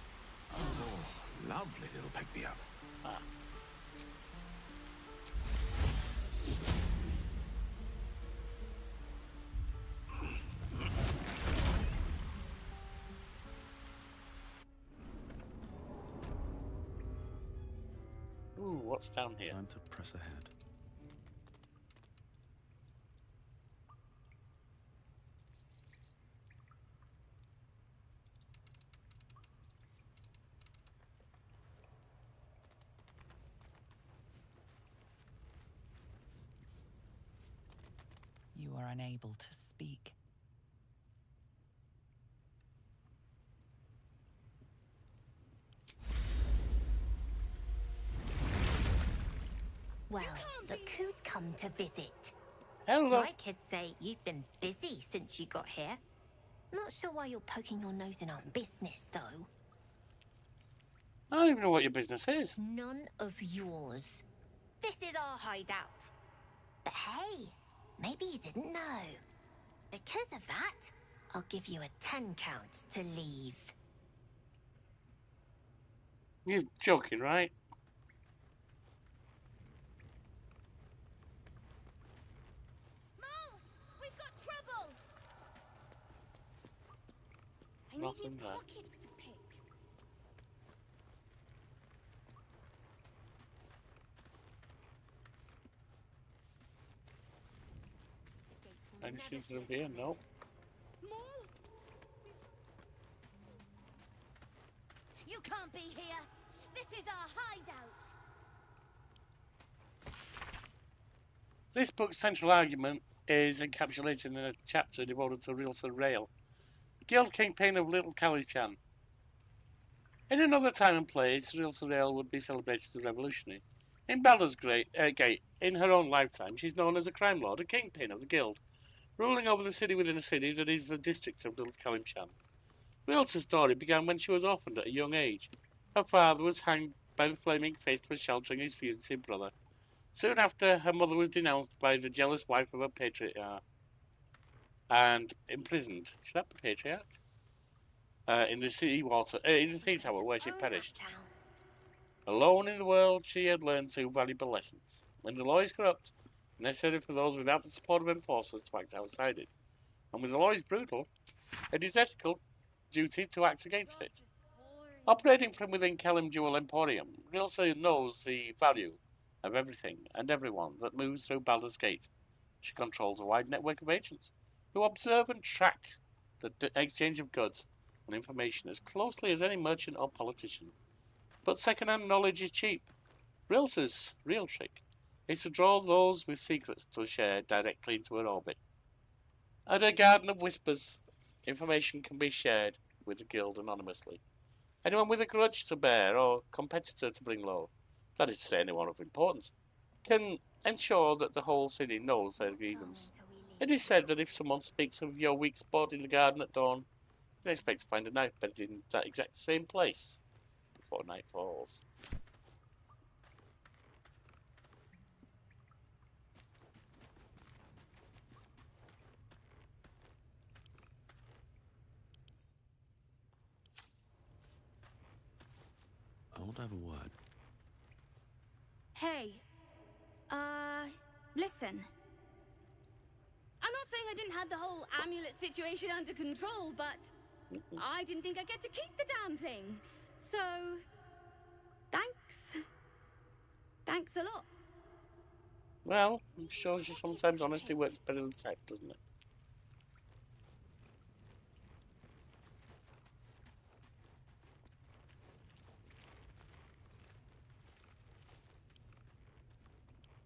Oh, lovely little pick-me-up. Ah. Ooh, what's down here? Time to press ahead. You are unable to speak. Well, look who's come to visit. Hello. My kids say you've been busy since you got here. Not sure why you're poking your nose in our business, though. I don't even know what your business is. None of yours. This is our hideout. But hey, maybe you didn't know. Because of that, I'll give you a 10 count to leave. You're joking, right? We've got trouble! I need Nothing new there. pockets to pick. Anything through here? No. Maul? You can't be here! This is our hideout! This book's central argument is encapsulated in a chapter devoted to Real Rail, Guild Kingpin of Little Calichan. In another time and place, Real Rail would be celebrated as a revolutionary. In Baldur's Gate, in her own lifetime, she's known as a crime lord, a kingpin of the guild, ruling over the city within a city that is the district of Little Calichan. Real's story began when she was orphaned at a young age. Her father was hanged by the flaming fist for sheltering his fugitive brother. Soon after, her mother was denounced by the jealous wife of a patriarch and imprisoned. Should that be patriarch? In the sea tower where she perished. Alone in the world, she had learned two valuable lessons. When the law is corrupt, it's necessary for those without the support of enforcers to act outside it. And when the law is brutal, it is ethical duty to act against it. Operating from within Kellum Jewel Emporium, Rilsa knows the value of everything and everyone that moves through Baldur's Gate. She controls a wide network of agents who observe and track the exchange of goods and information as closely as any merchant or politician. But second-hand knowledge is cheap. Rilsa's real trick is to draw those with secrets to share directly into her orbit. At her Garden of Whispers, information can be shared with the guild anonymously. Anyone with a grudge to bear or competitor to bring low, that is to say anyone of importance, can ensure that the whole city knows their grievance. It is said that if someone speaks of your weak spot in the garden at dawn, you can expect to find a knife bedded in that exact same place before night falls. I want to have a word. Hey. Listen. I'm not saying I didn't have the whole amulet situation under control, but I didn't think I'd get to keep the damn thing. So, thanks. Thanks a lot. Well, it shows you sometimes honesty works better than theft, doesn't it?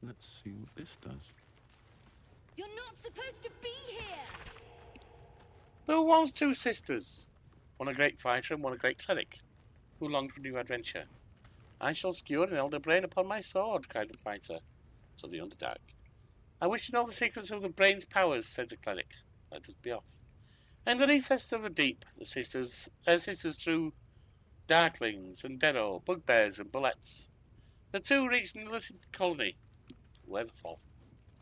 Let's see what this does. You're not supposed to be here! There were once two sisters, one a great fighter and one a great cleric, who longed for new adventure. I shall skewer an elder brain upon my sword, cried the fighter to the Underdark. I wish to know the secrets of the brain's powers, said the cleric. Let us be off. In the recesses of the deep, her sisters drew darklings and deado, bugbears and bullets. The two reached an illicit colony, where the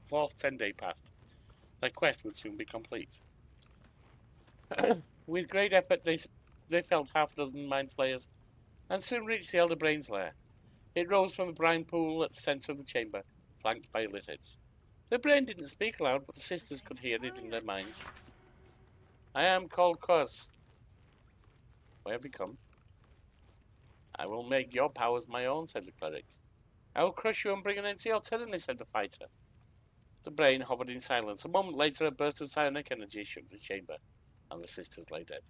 fourth 10-day passed. Their quest would soon be complete. With great effort, they felled half a dozen mind flayers and soon reached the Elder Brain's lair. It rose from the brine pool at the centre of the chamber, flanked by lit heads. The brain didn't speak aloud, but the sisters could hear it in their minds. I am called Cos. Where have you come? I will make your powers my own, said the cleric. I will crush you and bring an end to your tyranny, said the fighter. The brain hovered in silence. A moment later, a burst of psionic energy shook the chamber, and the sisters lay dead.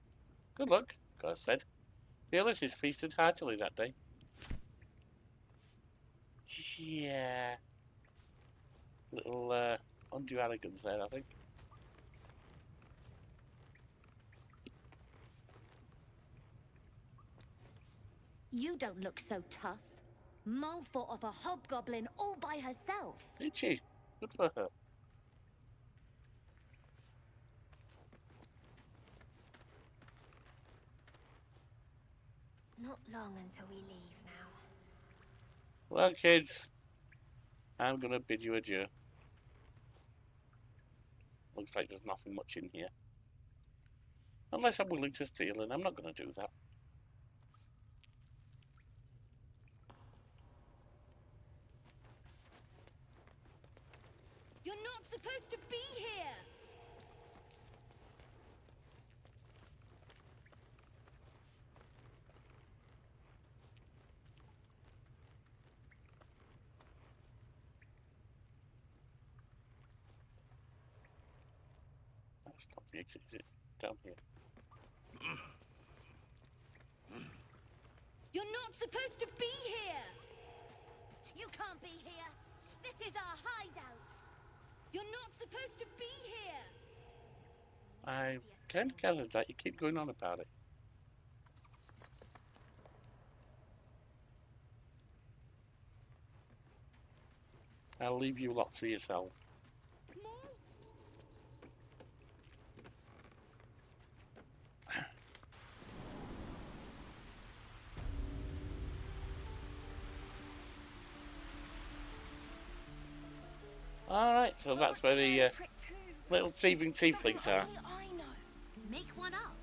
Good luck, Cos said. The Ulysses feasted heartily that day. Yeah. Little undue arrogance there, I think. You don't look so tough. Mull fought off a hobgoblin all by herself. Did she? Good for her. Not long until we leave now. Well, kids, I'm going to bid you adieu. Looks like there's nothing much in here. Unless I'm willing to steal, and I'm not going to do that. You're not supposed to be here! That's not the exit, is it? Down here. You're not supposed to be here! You can't be here! This is our hideout! You're not supposed to be here! I kind of gathered that. You keep going on about it. I'll leave you lot to yourself. Right, so that's where the little thieving tieflings are. I know. Make one up.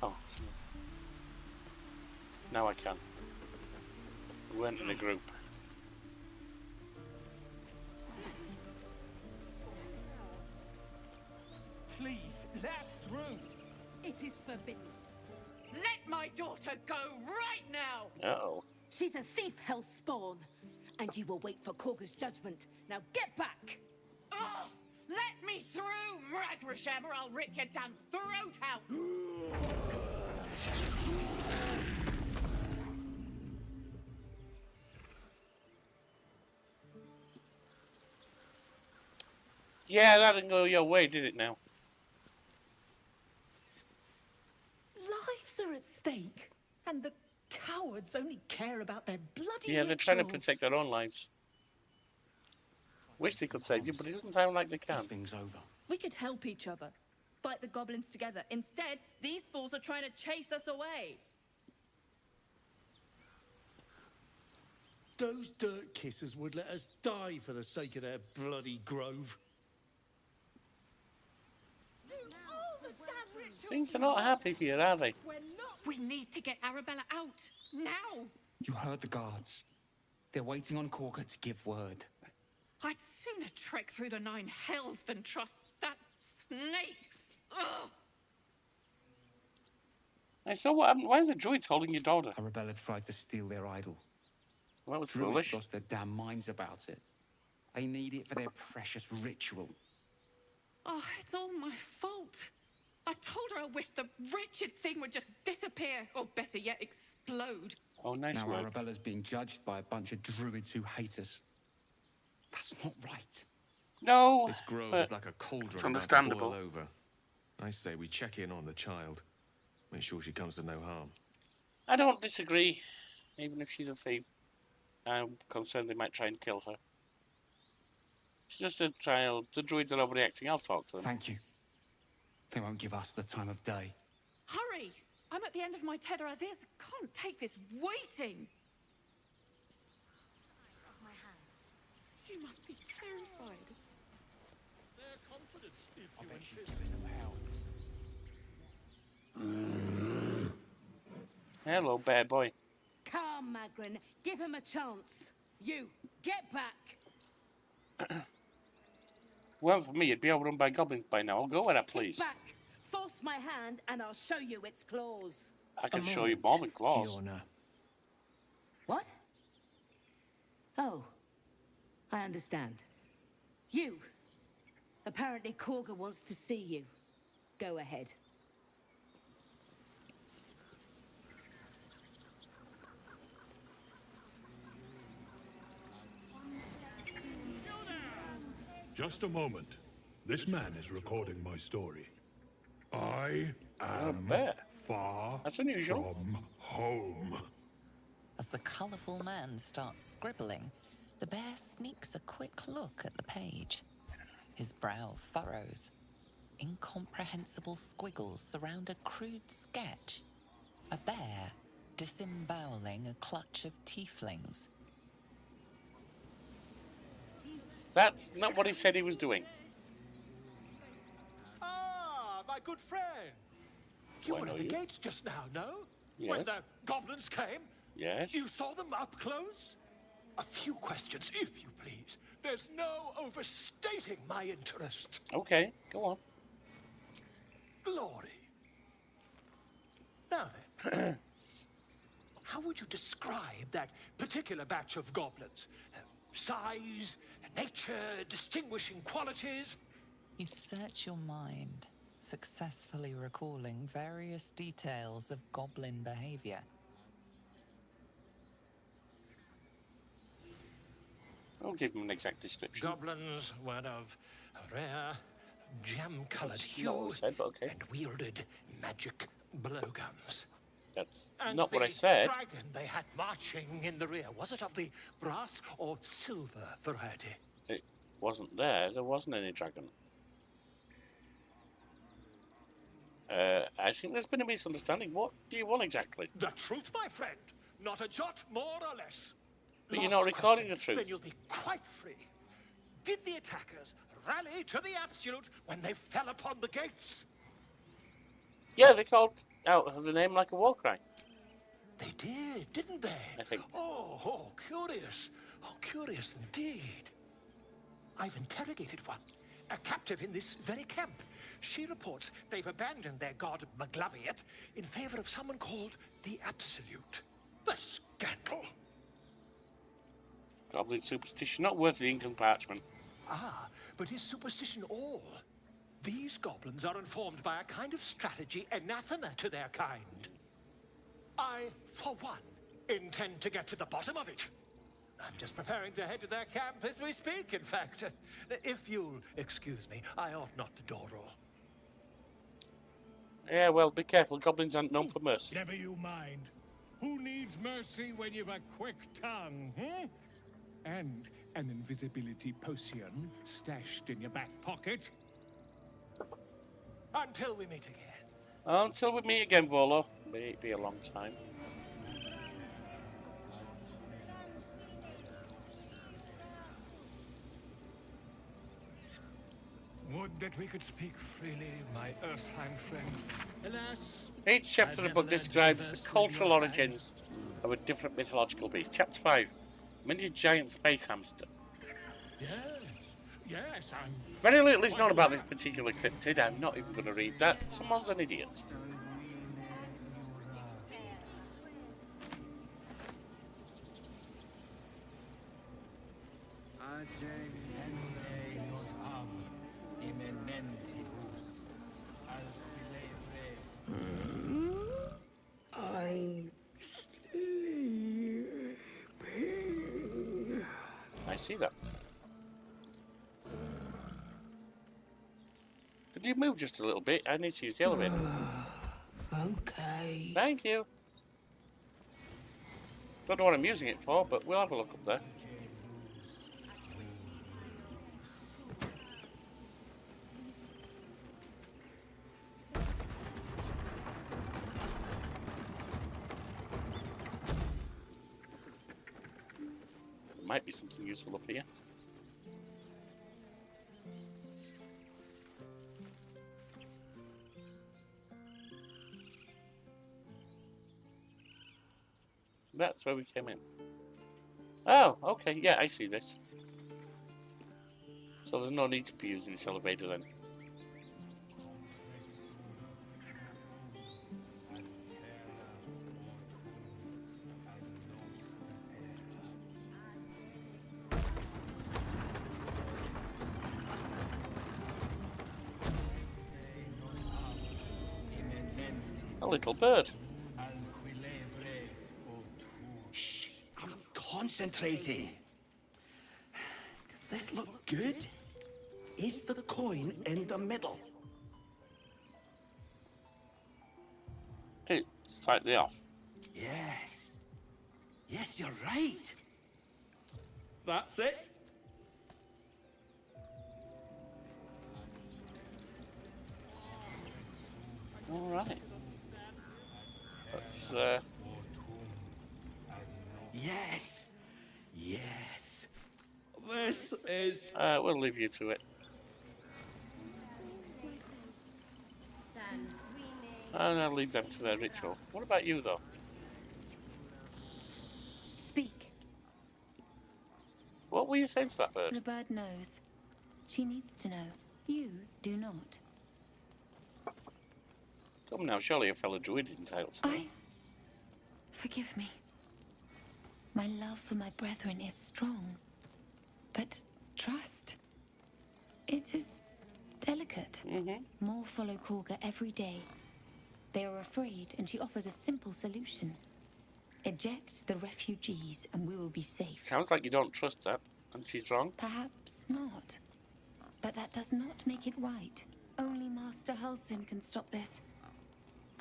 Oh. Now I can. We weren't in a group. Please, let us through. It is forbidden. Let my daughter go right now. Uh-oh. She's a thief, hellspawn. And you will wait for Korga's judgment. Now get back! Oh, let me through, Ragrasham, or I'll rip your damn throat out. Yeah, that didn't go your way, did it now? Lives are at stake. And the cowards only care about their bloody Yeah, they're trying to rituals. protect their own lives. Wish they could save you, but it doesn't sound like they can. Thing's over. We could help each other. Fight the goblins together. Instead, these fools are trying to chase us away. Those dirt kissers would let us die for the sake of their bloody grove. Things are not happy here, are they? We need to get Arabella out now. You heard the guards. They're waiting on Korga to give word. I'd sooner trek through the 9 hells than trust that snake. Ugh. I saw what happened. Why are the druids holding your daughter? Arabella tried to steal their idol. Well, that was Druids foolish. lost their damn minds about it. They need it for their precious ritual. Oh, it's all my fault. I told her I wished the wretched thing would just disappear, or better yet, explode. Oh, nice now work. Arabella's being judged by a bunch of druids who hate us. That's not right. No, This grove but is like a cauldron it's about to understandable. boil over. I say we check in on the child. Make sure she comes to no harm. I don't disagree, even if she's a thief. I'm concerned they might try and kill her. She's just a child. The druids are overreacting. I'll talk to them. Thank you. They won't give us the time of day. Hurry! I'm at the end of my tether as is. Can't take this waiting. She must be terrified. Their confidence, if I you bet she's insist. giving them hell. Hello, bad boy. Come, Magrin. Give him a chance. You, get back. Well, for me, it'd be overrun by goblins by now. I'll go with that, please. Get back. Force my hand and I'll show you its claws. I can show you more than claws. What? Oh, I understand. You. Apparently Korga wants to see you. Go ahead. Just a moment. This man is recording my story. I am far That's unusual. from home. As the colourful man starts scribbling, the bear sneaks a quick look at the page. His brow furrows. Incomprehensible squiggles surround a crude sketch. A bear disemboweling a clutch of tieflings. That's not what he said he was doing. Ah, my good friend. You Why were not at the you? gates just now, no? When Yes. the goblins came? Yes. You saw them up close? A few questions, if you please. There's no overstating my interest. Okay, go on. Glory. Now then, how would you describe that particular batch of goblins? Size, nature, distinguishing qualities? You search your mind, successfully recalling various details of goblin behavior. I'll give him an exact description. Goblins were of rare, jam-colored That's not what hue he said, but okay. and wielded magic blowguns. That's And not what I the said. dragon they had marching in the rear, was it of the brass or silver variety? It wasn't there. There wasn't any dragon. I think there's been a misunderstanding. What do you want exactly? The truth, my friend. Not a jot more or less. But you're not recording the truth. Then you'll be quite free. Did the attackers rally to the absolute when they fell upon the gates? Yeah, they called out the name like a war cry. They did, didn't they? I think. Oh, curious. Oh, curious indeed. I've interrogated one, a captive in this very camp. She reports they've abandoned their god Maglabiet in favor of someone called the Absolute. The scandal! Goblin superstition, not worth the ink and parchment. Ah, but is superstition all? These goblins are informed by a kind of strategy anathema to their kind. I, for one, intend to get to the bottom of it. I'm just preparing to head to their camp as we speak, in fact. If you'll excuse me, I ought not to door roll. Yeah, well, be careful. Goblins aren't known for mercy. Never you mind. Who needs mercy when you've a quick tongue, hmm? And an invisibility potion stashed in your back pocket? Until we meet again. Until we meet again, Volo. May it be a long time. Would that we could speak freely, my Ursheim friend. Alas, Each chapter of the book describes the cultural origins of a different mythological beast. Chapter 5, miniature giant space hamster. Yes, I'm... Very little is known about this particular cryptid. I'm not even going to read that. Someone's an idiot. I'm sleeping. I see that. Could you move just a little bit? I need to use the elevator. Okay. Thank you. Don't know what I'm using it for, but we'll have a look up there. There might be something useful up here. That's where we came in. Oh, okay, yeah, I see this. So there's no need to be using this elevator then. A little bird. I'm concentrating. Does this look good? Is the coin in the middle? It's slightly off. Yes. Yes, you're right. That's it. All right. Let's, Yes. Yes. This is... we'll leave you to it. And I'll leave them to their ritual. What about you, though? Speak. What were you saying to that bird? The bird knows. She needs to know. You do not. Come now, surely a fellow druid is entitled to know. Forgive me. My love for my brethren is strong. But trust. It is delicate. More follow Korga every day. They are afraid, and she offers a simple solution. Eject the refugees, and we will be safe. Sounds like you don't trust that, and she's wrong. Perhaps not. But that does not make it right. Only Master Halsin can stop this.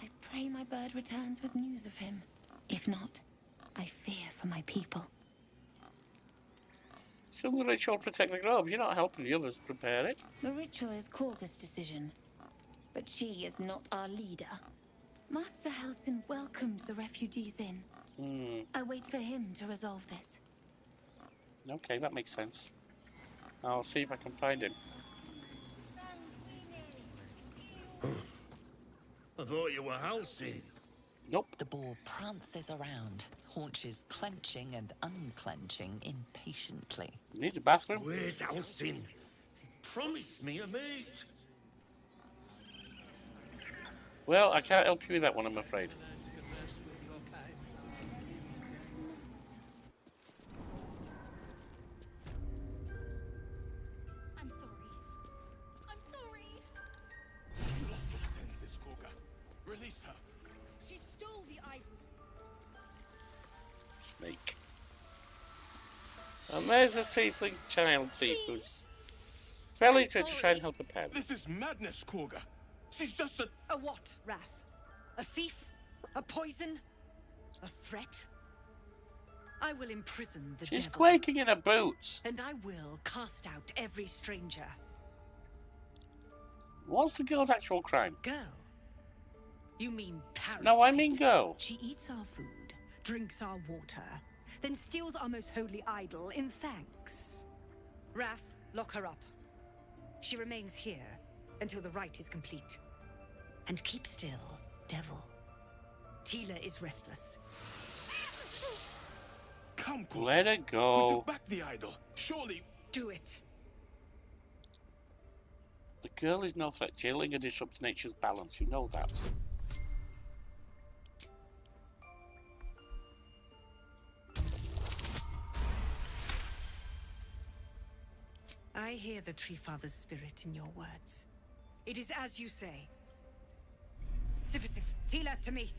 I pray my bird returns with news of him. If not, I fear for my people. Shouldn't the ritual protect the grove? You're not helping the others prepare it. The ritual is Korga's decision, but she is not our leader. Master Halsin welcomed the refugees in. I wait for him to resolve this. Okay, that makes sense. I'll see if I can find him. I thought you were Halsin. Nope. The boar prances around, haunches clenching and unclenching impatiently. Need a bathroom? Where's Halsin? He promised me a mate. Well, I can't help you with that one, I'm afraid. I'm sorry. I'm sorry. Release her. She stole the idol. Snake. And there's a tiefling child thief who's fairly eager to try and help a parent. This is madness, Korga. She's just a... A what, Wrath? A thief? A poison? A threat? I will imprison the She's devil. quaking in her boots. And I will cast out every stranger. What's the girl's actual crime? Girl? You mean parasite? No, I mean girl. She eats our food, drinks our water, then steals our most holy idol in thanks. Wrath, lock her up. She remains here until the rite is complete. And keep still, devil. Tila is restless. Come, Korga. Let her We go. took back the idol. Surely... Do it. The girl is no threat. Jailing her disrupts nature's balance. You know that. I hear the Tree Father's spirit in your words. It is as you say. Sifisif, Tila, to me.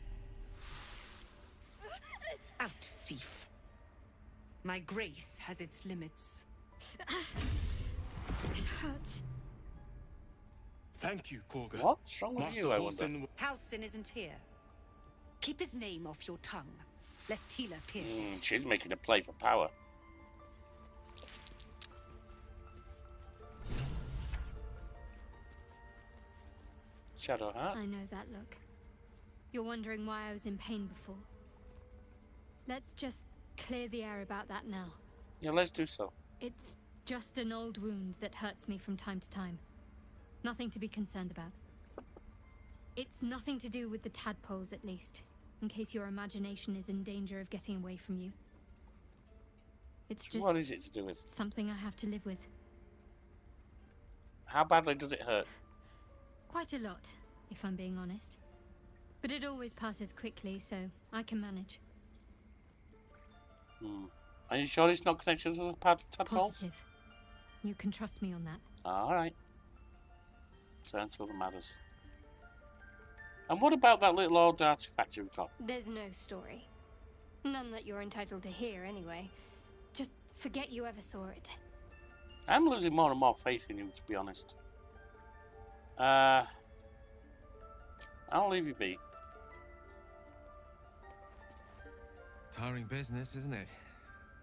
Out, thief. My grace has its limits. It hurts. Thank you, Korga. What's wrong with Master you, I wonder? Halsin Halsin isn't here. Keep his name off your tongue, lest Tila pierce it. She's making a play for power. Shadowheart. I know that look. You're wondering why I was in pain before. Let's just clear the air about that now. Yeah, let's do so. It's just an old wound that hurts me from time to time. Nothing to be concerned about. It's nothing to do with the tadpoles, at least, in case your imagination is in danger of getting away from you. It's just... What is it to do with? something I have to live with. How badly does it hurt? Quite a lot, if I'm being honest. But it always passes quickly, so I can manage. Are you sure it's not connected to the tadpoles? Positive. You can trust me on that. Alright. Turns to other matters. And what about that little old artifact you've got? There's no story. None that you're entitled to hear, anyway. Just forget you ever saw it. I'm losing more and more faith in you, to be honest. I'll leave you be. Tiring business, isn't it?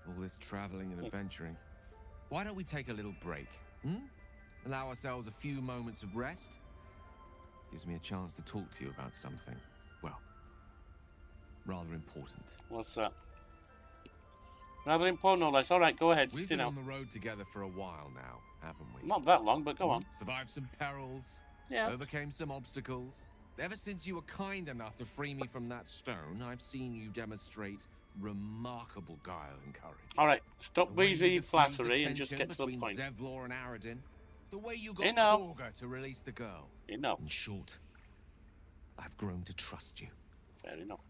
All this traveling and adventuring. Why don't we take a little break? Allow ourselves a few moments of rest? Gives me a chance to talk to you about something, well, rather important. What's that? Rather important, no less. All right, go ahead. We've been on the road together for a while now, haven't we? Not that long, but go on. Survived some perils. Yeah. Overcame some obstacles. Ever since you were kind enough to free me from that stone, I've seen you demonstrate remarkable guile and courage. All right, stop The way with you the diffused flattery and just tension get to the between point. Zevlor and Aradin. The way you got Enough. Korga to release the girl. Enough. In short, I've grown to trust you. Fair enough.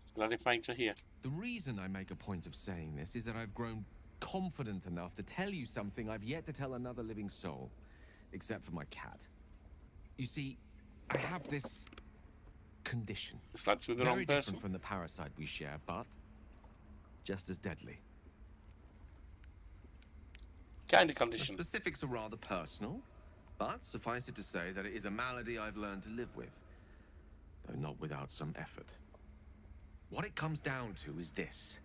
It's gratifying to hear. The reason I make a point of saying this is that I've grown confident enough to tell you something I've yet to tell another living soul, except for my cat. You see, I have this condition. Slept with the Very wrong person. different from the parasite we share, but just as deadly. Kind of condition. The specifics are rather personal, but suffice it to say that it is a malady I've learned to live with. though not without some effort. What it comes down to is this.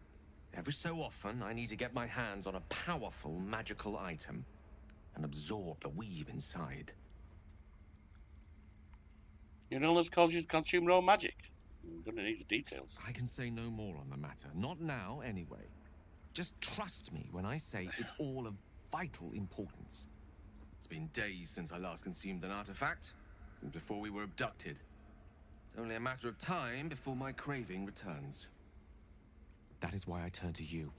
Every so often, I need to get my hands on a powerful magical item and absorb the weave inside. Your illness causes you to consume raw magic. I'm going to need the details. I can say no more on the matter. Not now, anyway. Just trust me when I say it's all of vital importance. It's been days since I last consumed an artifact, since before we were abducted. It's only a matter of time before my craving returns. That is why I turn to you.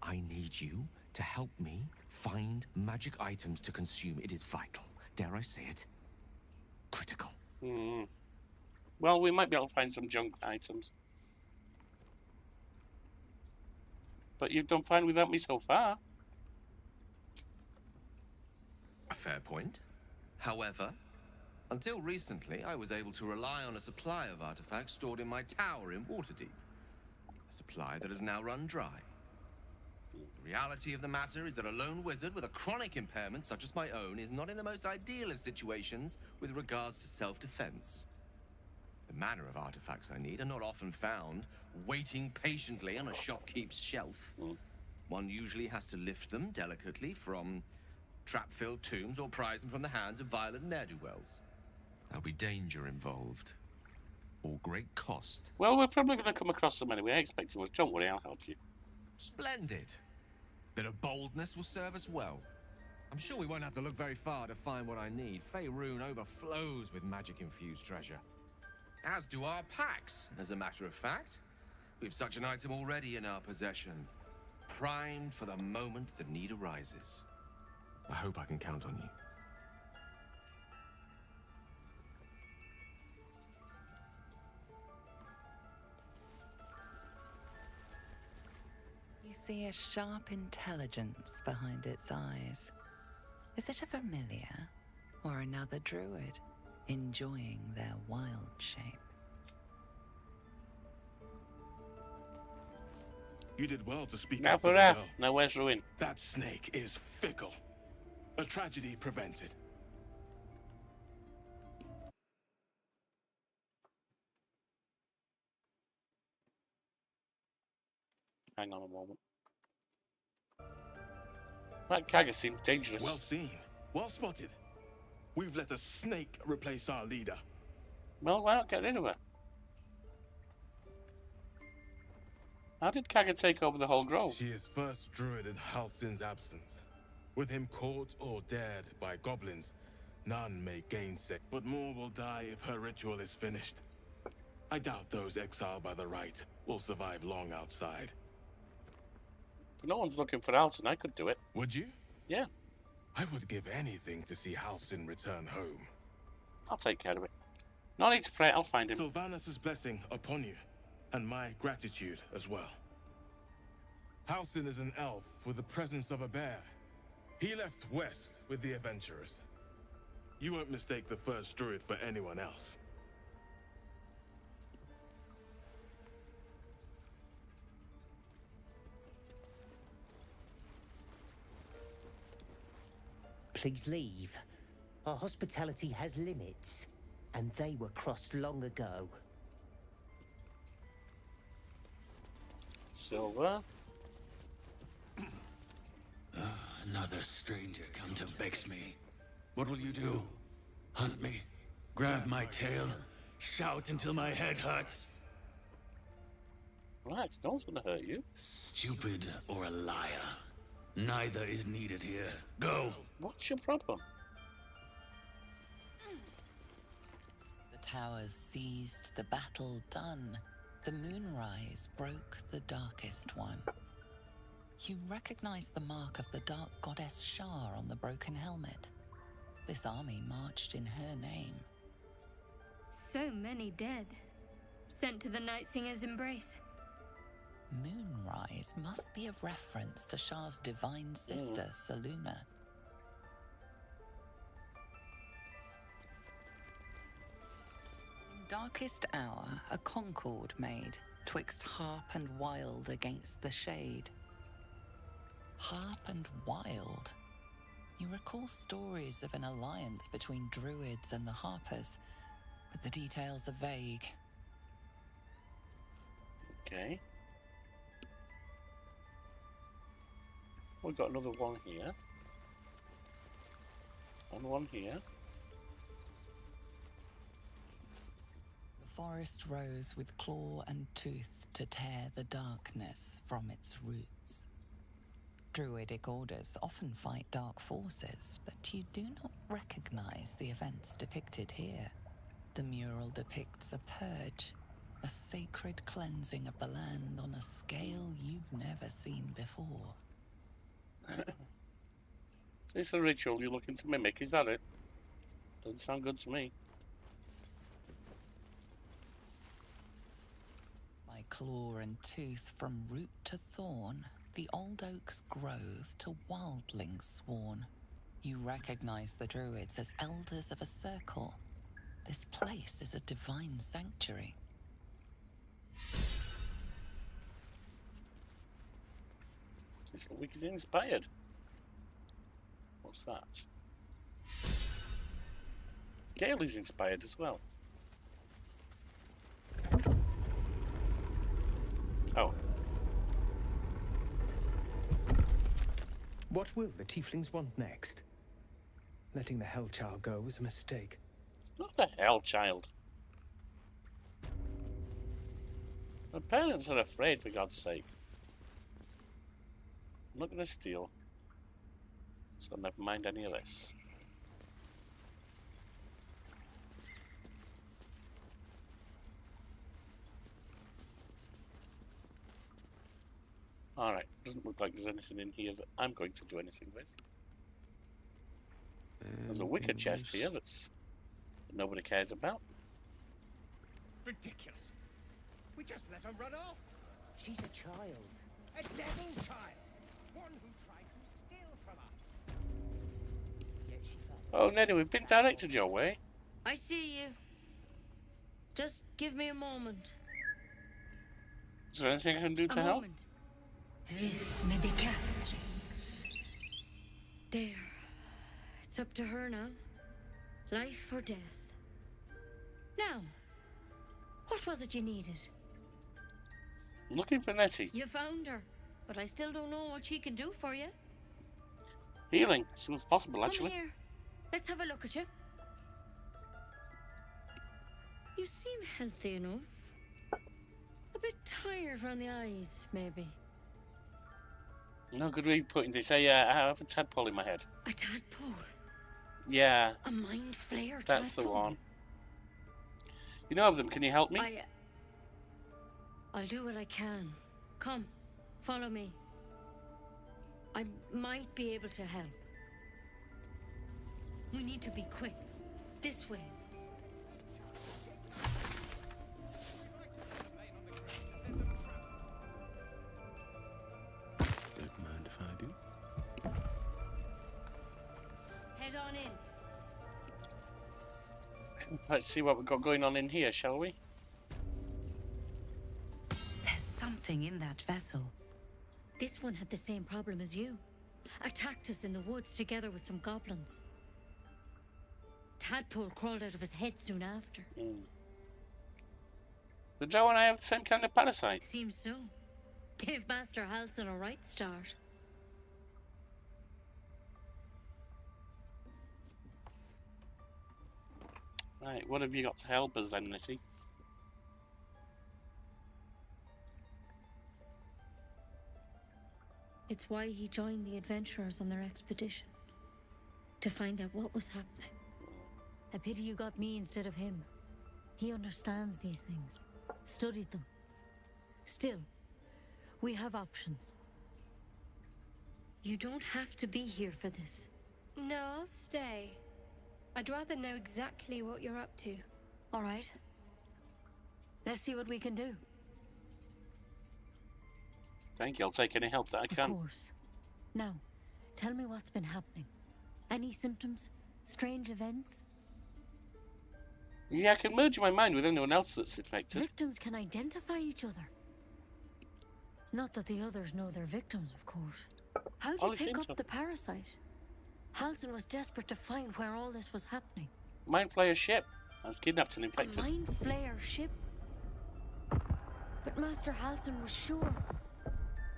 I need you to help me find magic items to consume. It is vital. Dare I say it? Critical. Well, we might be able to find some junk items. But you've done fine without me so far. A fair point. However, until recently, I was able to rely on a supply of artifacts stored in my tower in Waterdeep. A supply that has now run dry. The reality of the matter is that a lone wizard with a chronic impairment such as my own is not in the most ideal of situations with regards to self-defense. The manner of artifacts I need are not often found waiting patiently on a shopkeep's shelf. One usually has to lift them delicately from trap-filled tombs or prise them from the hands of violent ne'er-do-wells. There'll be danger involved, or great cost. Well, we're probably going to come across them anyway. I expect so much. Don't worry, I'll help you. Splendid. Bit of boldness will serve us well. I'm sure we won't have to look very far to find what I need. Faerun overflows with magic-infused treasure. As do our packs, as a matter of fact. We've such an item already in our possession. Primed for the moment the need arises. I hope I can count on you. You see a sharp intelligence behind its eyes. Is it a familiar or another druid enjoying their wild shape? You did well to speak Now up for the F. girl. Now where's Ruin? That snake is fickle. A tragedy prevented. Hang on a moment. That Kagger seems dangerous. Well seen. Well spotted. We've let a snake replace our leader. Well, why not get rid of her? How did Kagger take over the whole grove? She is first druid in Halsin's absence. With him caught or dared by goblins, none may gainsay. But more will die if her ritual is finished. I doubt those exiled by the right will survive long outside. No one's looking for Alton. I could do it. Would you? Yeah. I would give anything to see Halsin return home. I'll take care of it. No need to pray. I'll find him. Sylvanus' blessing upon you, and my gratitude as well. Halsin is an elf with the presence of a bear. He left west with the adventurers. You won't mistake the first druid for anyone else. Please leave. Our hospitality has limits, and they were crossed long ago. Silver. Another stranger come to vex me. What will you do? Hunt me? Grab my tail? Shout until my head hurts? Relax, no one's gonna hurt you. Stupid or a liar. Neither is needed here. Go! What's your problem? The towers seized, the battle done. The moonrise broke the darkest one. You recognize the mark of the dark goddess Shar on the broken helmet. This army marched in her name. So many dead. Sent to the Night Singer's embrace. Moonrise must be a reference to Shar's divine sister, Selûne. In darkest hour, a concord made, twixt harp and wild against the shade. Harp and wild. You recall stories of an alliance between druids and the harpers, but the details are vague. Okay. We've got another one here. And one here. The forest rose with claw and tooth to tear the darkness from its roots. Druidic orders often fight dark forces, but you do not recognize the events depicted here. The mural depicts a purge, a sacred cleansing of the land on a scale you've never seen before. Is this a ritual you're looking to mimic? Is that it? Doesn't sound good to me. By claw and tooth from root to thorn, the old oak's grove to wildlings sworn. You recognize the druids as elders of a circle. This place is a divine sanctuary. Thistlewick is inspired. What's that? Gale is inspired as well. Oh. What will the tieflings want next? Letting the Hellchild go was a mistake. It's not the Hellchild. My parents are afraid, for God's sake. I'm not going to steal. So never mind any of this. Alright, doesn't look like there's anything in here that I'm going to do anything with. There's a wicker chest here that nobody cares about. Ridiculous. We just let her run off. She's a child. A devil child. One who tried to steal from us. Yet she fell. Oh, Neddy, we've been directed your way. I see you. Just give me a moment. Is there anything I can do to A help? moment. Vis medicatrix. There. It's up to her now. Life or death. Now, what was it you needed? I'm looking for Nettie. You found her, but I still don't know what she can do for you. Healing, as soon as possible, actually. Come here. Let's have a look at you. You seem healthy enough. A bit tired around the eyes, maybe. No good way of putting this. I have a tadpole in my head. A tadpole? Yeah. A mind flayer That's tadpole? the one. You know of them, can you help me? I'll do what I can. Come, follow me. I might be able to help. We need to be quick. This way. Don't mind if I do. Head on in. Let's see what we've got going on in here, shall we? There's something in that vessel. This one had the same problem as you. Attacked us in the woods together with some goblins. Tadpole crawled out of his head soon after. The Drow and I have the same kind of parasite. Seems so. Gave Master Halsin a right start. Right, what have you got to help us then, Nitty? It's why he joined the adventurers on their expedition. To find out what was happening. A pity you got me instead of him. He understands these things. Studied them. Still, we have options. You don't have to be here for this. No, I'll stay. I'd rather know exactly what you're up to. All right. Let's see what we can do. Thank you, I'll take any help that I can. Of course. Now, tell me what's been happening. Any symptoms? Strange events? Yeah, I can merge my mind with anyone else that's infected. Victims can identify each other. Not that the others know they're victims, of course. How did you pick up the parasite? Halsin was desperate to find where all this was happening. Mind flayer ship. I was kidnapped and A infected. mind flayer ship? But Master Halsin was sure.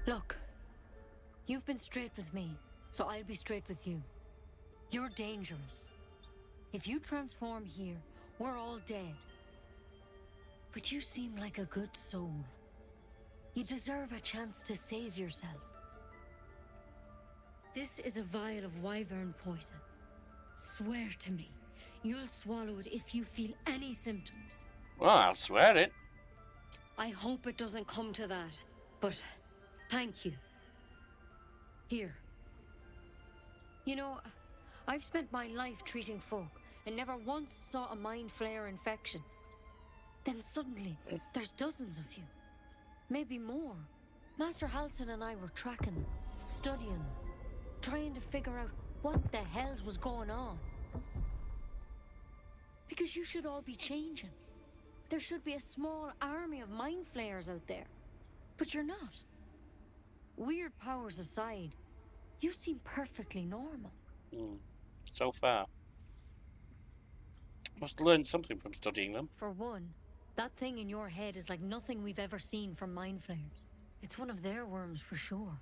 Look, you've been straight with me, so I'll be straight with you. You're dangerous. If you transform here, we're all dead. But you seem like a good soul. You deserve a chance to save yourself. This is a vial of wyvern poison. Swear to me, you'll swallow it if you feel any symptoms. Well, I'll swear it. I hope it doesn't come to that, but thank you. Here. You know, I've spent my life treating folk and never once saw a mind flayer infection. Then suddenly, there's dozens of you. Maybe more. Master Halsin and I were tracking them, studying them, trying to figure out what the hells was going on. Because you should all be changing. There should be a small army of mind flayers out there. But you're not. Weird powers aside, you seem perfectly normal. So far. Must have learned something from studying them. For one, that thing in your head is like nothing we've ever seen from mind flayers. It's one of their worms for sure.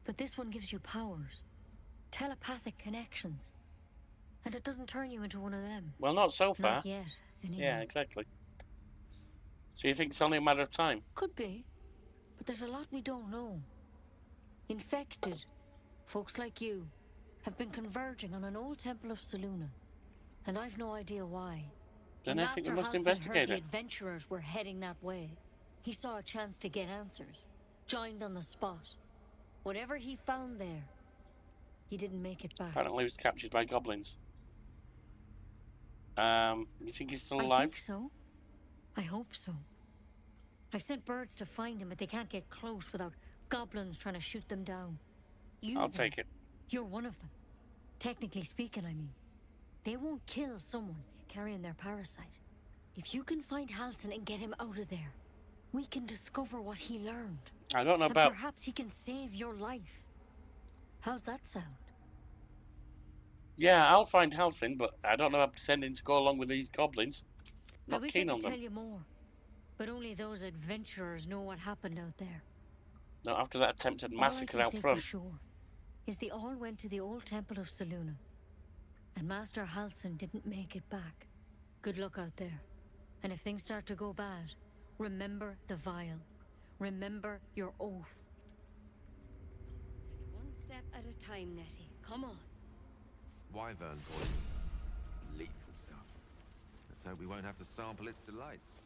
But this one gives you powers. Telepathic connections. And it doesn't turn you into one of them. Well, not so far. Not yet, anyhow. Yeah, exactly. So you think it's only a matter of time? Could be. But there's a lot we don't know. Infected, folks like you, have been converging on an old temple of Selûne. And I've no idea why. Then I think we must Halsin investigate heard the it. adventurers were heading that way. He saw a chance to get answers. Joined on the spot. Whatever he found there, he didn't make it back. Apparently he was captured by goblins. You think he's still alive? I think so. I hope so. I've sent birds to find him, but they can't get close without goblins trying to shoot them down. I'll take it. You're one of them. Technically speaking, I mean. They won't kill someone carrying their parasite. If you can find Halsin and get him out of there, we can discover what he learned. I don't know and about... perhaps he can save your life. How's that sound? Yeah, I'll find Halsin, but I don't know about pretending to go along with these goblins. Not I wish keen I on could them. tell you more, but only those adventurers know what happened out there. No, after that attempted All massacre I can out say front. for sure is they all went to the old temple of Selûne, and Master Halsin didn't make it back. Good luck out there. And if things start to go bad, remember the vial. Remember your oath. One step at a time, Nettie. Come on. Wyvern poison. It's lethal stuff. Let's hope we won't have to sample its delights.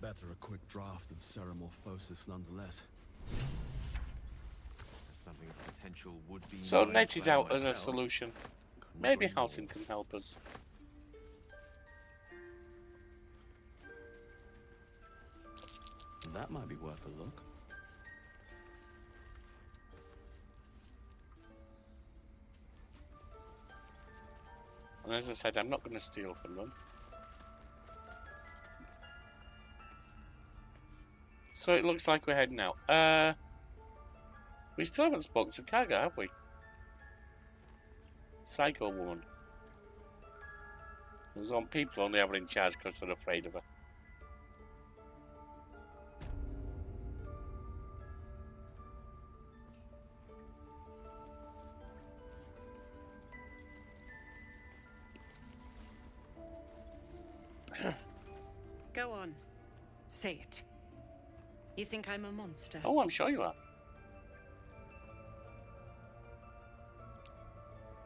Better a quick draft than ceramorphosis nonetheless. There's something of potential would-be... So Nettie's out as a myself. solution. Maybe Halsin can help us. That might be worth a look. And as I said, I'm not going to steal from them. So it looks like we're heading out. We still haven't spoken to Kaga, have we? Psycho woman. There's on people only have her in charge because they're afraid of her. Go on. Say it. You think I'm a monster? Oh, I'm sure you are.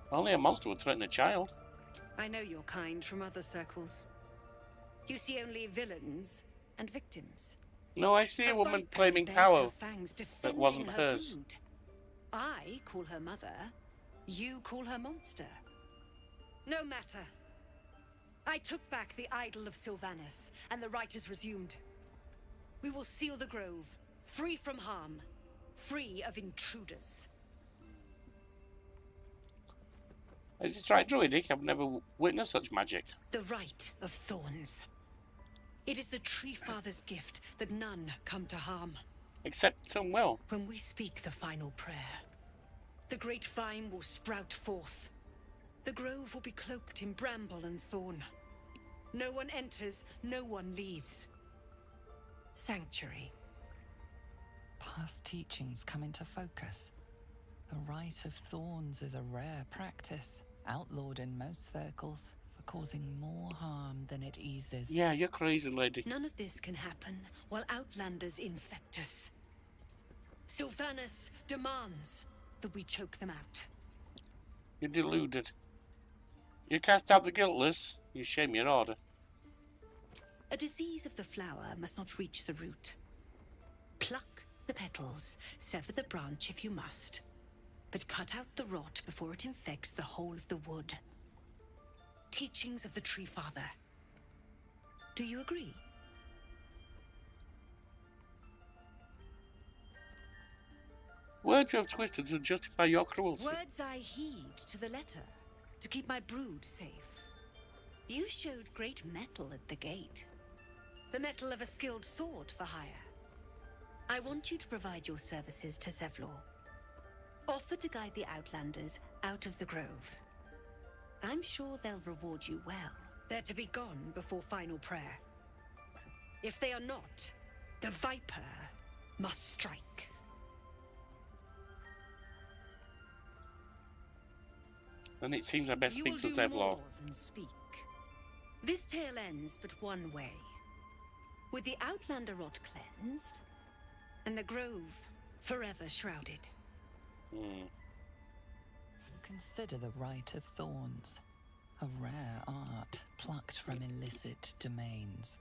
Only a monster would threaten a child. I know your kind from other circles. You see only villains and victims. No, I see a woman viper claiming bears power her fangs that defending wasn't her hers. brood. I call her mother. You call her monster. No matter. I took back the idol of Sylvanas, and the rite is resumed. We will seal the grove, free from harm, free of intruders. Is it right, Druidic? I've never witnessed such magic. The rite of thorns. It is the Tree Father's gift that none come to harm. Except some will. When we speak the final prayer, the great vine will sprout forth. The grove will be cloaked in bramble and thorn. No one enters, no one leaves. Sanctuary. Past teachings come into focus. The Rite of Thorns is a rare practice, outlawed in most circles for causing more harm than it eases. Yeah, you're crazy, lady. None of this can happen while Outlanders infect us. Sylvanas demands that we choke them out. You're deluded. You cast out the guiltless, you shame your order. A disease of the flower must not reach the root. Pluck the petals, sever the branch if you must, but cut out the rot before it infects the whole of the wood. Teachings of the Tree Father. Do you agree? Words you have twisted to justify your cruelty. Words I heed to the letter, to keep my brood safe. You showed great mettle at the gate. The mettle of a skilled sword for hire. I want you to provide your services to Zevlor. Offer to guide the Outlanders out of the grove. I'm sure they'll reward you well. They're to be gone before final prayer. If they are not, the Viper must strike. And it seems I best You speak will to do Zevlor. more than speak. This tale ends but one way. With the Outlander rot cleansed, and the grove forever shrouded. Consider the Rite of Thorns, a rare art plucked from illicit domains.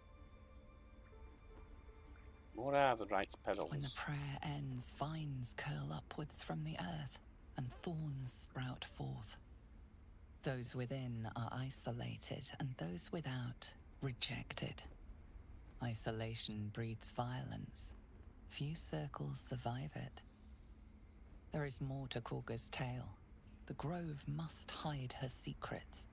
What are the rites petals? When the prayer ends, vines curl upwards from the earth, and thorns sprout forth. Those within are isolated, and those without rejected. Isolation breeds violence. Few circles survive it. There is more to Korga's tale. The grove must hide her secrets.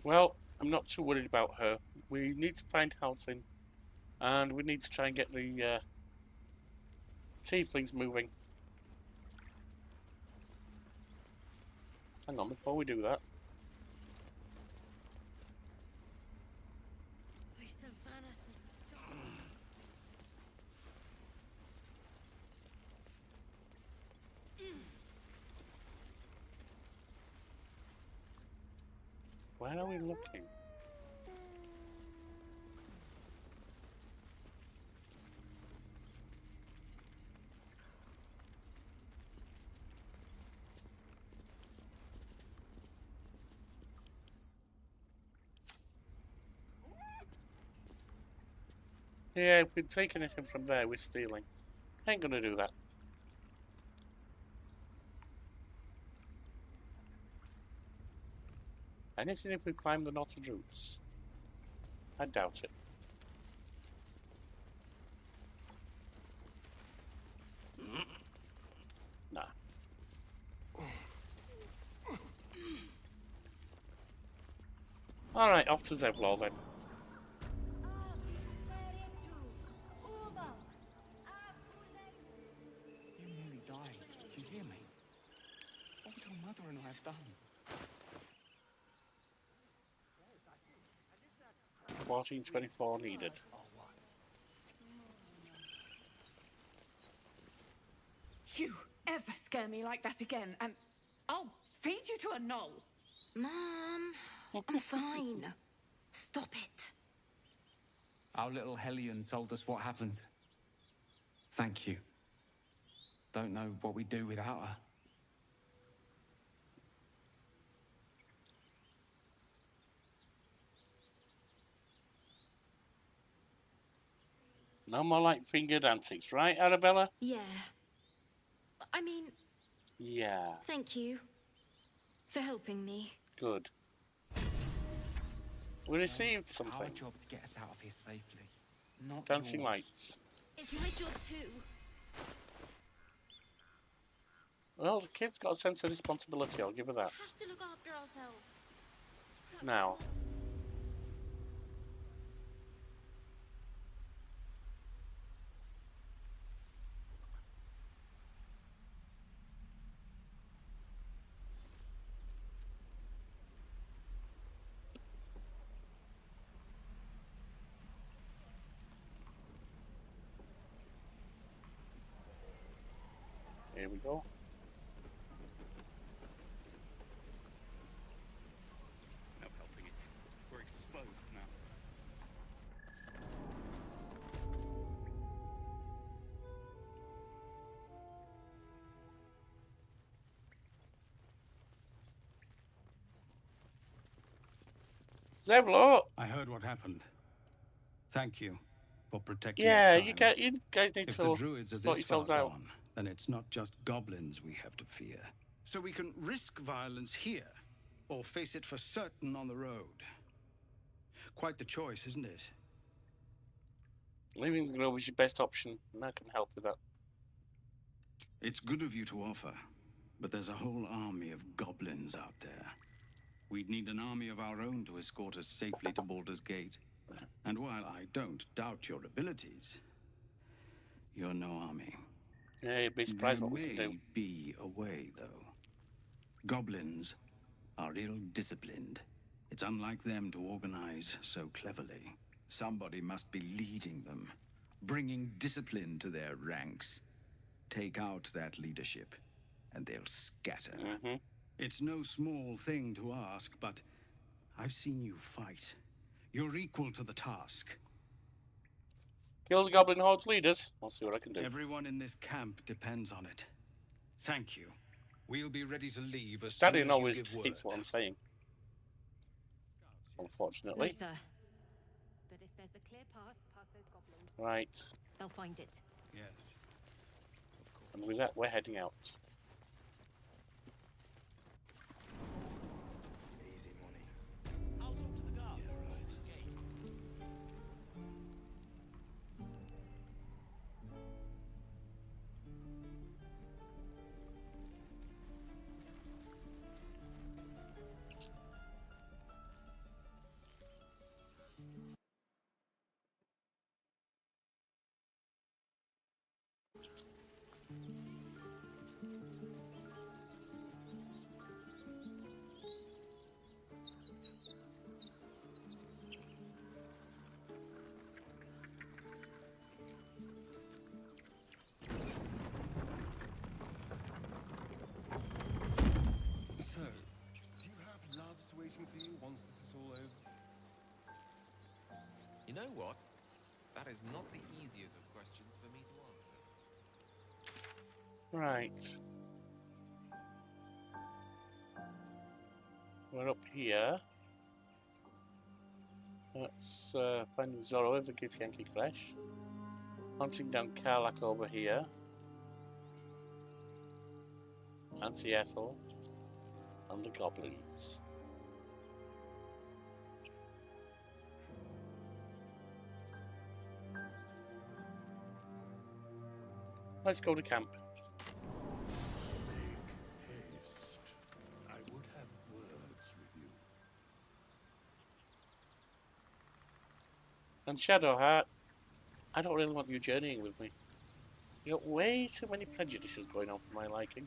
Well, I'm not too worried about her. We need to find Halsin, and we need to try and get the tieflings moving. Hang on, before we do that. Where are we looking? Yeah, if we take anything from there, we're stealing. Ain't gonna do that. Anything if we climb the knotted roots? I doubt it. Nah. Alright, off to Zevlor then. You nearly died. Did you hear me? What would your mother and I have done? 1424 needed. You ever scare me like that again, and I'll feed you to a knoll. Mom, I'm fine. Stop it. Our little Hellion told us what happened. Thank you. Don't know what we'd do without her. No more light-fingered antics, right, Arabella? Yeah. I mean, Yeah. thank you for helping me. Good. We received Our something. job to get us out of here safely. Not Dancing yours. lights. It's my job too. Well, the kid's got a sense of responsibility, I'll give her that. We have to look after ourselves. Now. Here we go. No helping it. We're exposed now. Zevlor! I heard what happened. Thank you for protecting Yeah, our you time. guys need If to the druids are sort this far yourselves out. gone, then it's not just goblins we have to fear. So we can risk violence here, or face it for certain on the road. Quite the choice, isn't it? Leaving the grove is your best option, and I can help with that. It's good of you to offer, but there's a whole army of goblins out there. We'd need an army of our own to escort us safely to Baldur's Gate. And while I don't doubt your abilities, you're no army. Yeah, you'd be surprised what we can do. There may be a way, though. Goblins are ill-disciplined. It's unlike them to organize so cleverly. Somebody must be leading them, bringing discipline to their ranks. Take out that leadership, and they'll scatter. It's no small thing to ask, but I've seen you fight. You're equal to the task. Kill the Goblin Horde's leaders. I'll see what I can do. Everyone in this camp depends on it. Thank you. We'll be ready to leave as Standing soon as always you give word. hates what I'm saying. Unfortunately. No, sir. But if there's a clear path past those goblins, Right. they'll find it. Yes. And with that, we're heading out. So, do you have loves waiting for you once this is all over? You know what? That is not the easiest of questions for me to answer. Right. We're up here. That's finding Zorro of the Githyanki Clash. Hunting down Karlak over here. Auntie Ethel. And the goblins. Let's go to camp. Haste. I would have words with you. And Shadowheart, I don't really want you journeying with me. You got way too many prejudices going on for my liking.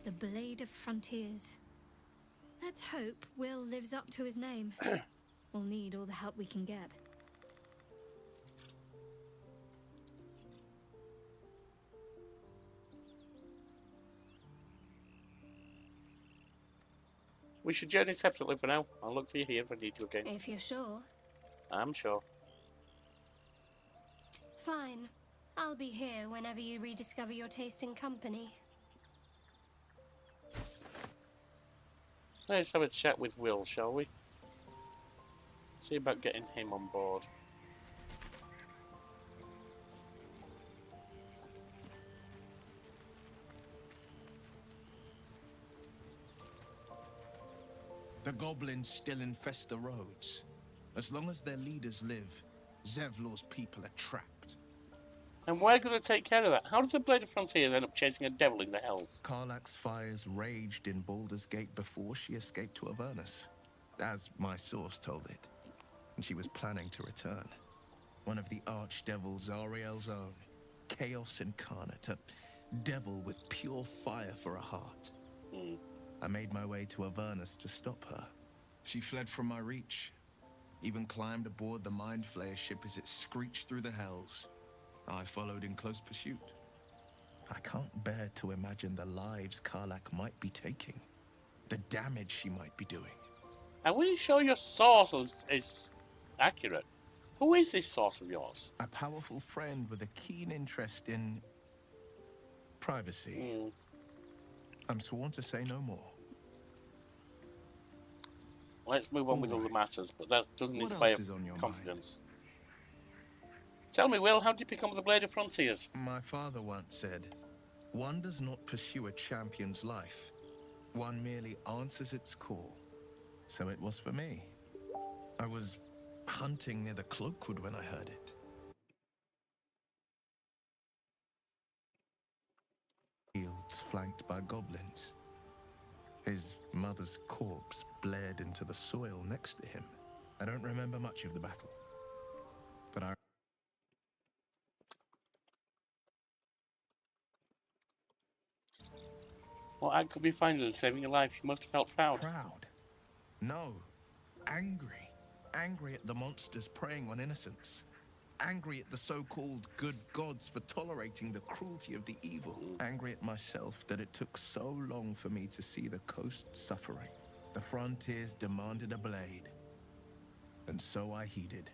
The Blade of Frontiers. Let's hope Will lives up to his name. We'll need all the help we can get. We should journey separately for now. I'll look for you here if I need you again. If you're sure. I'm sure. Fine. I'll be here whenever you rediscover your taste in company. Let's have a chat with Will, shall we? See about getting him on board. The goblins still infest the roads. As long as their leaders live, Zevlor's people are trapped. And we're going to take care of that. How did the Blade of Frontiers end up chasing a devil in the hells? Karlach's fires raged in Baldur's Gate before she escaped to Avernus, as my source told it. And she was planning to return. One of the archdevils Zariel's own, Chaos Incarnate, a devil with pure fire for a heart. I made my way to Avernus to stop her. She fled from my reach, even climbed aboard the Mind Flayer ship as it screeched through the hells. I followed in close pursuit. I can't bear to imagine the lives Karlach might be taking, the damage she might be doing. Are we sure your source is accurate? Who is this source of yours? A powerful friend with a keen interest in privacy. I'm sworn to say no more. Let's move on with other matters, but that doesn't What inspire else is on your confidence. Tell me, Will, how did you become the Blade of Frontiers? My father once said, one does not pursue a champion's life. One merely answers its call. So it was for me. I was hunting near the Cloakwood when I heard it. Fields flanked by goblins. His mother's corpse blared into the soil next to him. I don't remember much of the battle, but I... What ad could be finding in saving your life? You must have felt proud. Proud? No. Angry. Angry at the monsters preying on innocents. Angry at the so-called good gods for tolerating the cruelty of the evil. Angry at myself that it took so long for me to see the coast suffering. The frontiers demanded a blade. And so I heeded.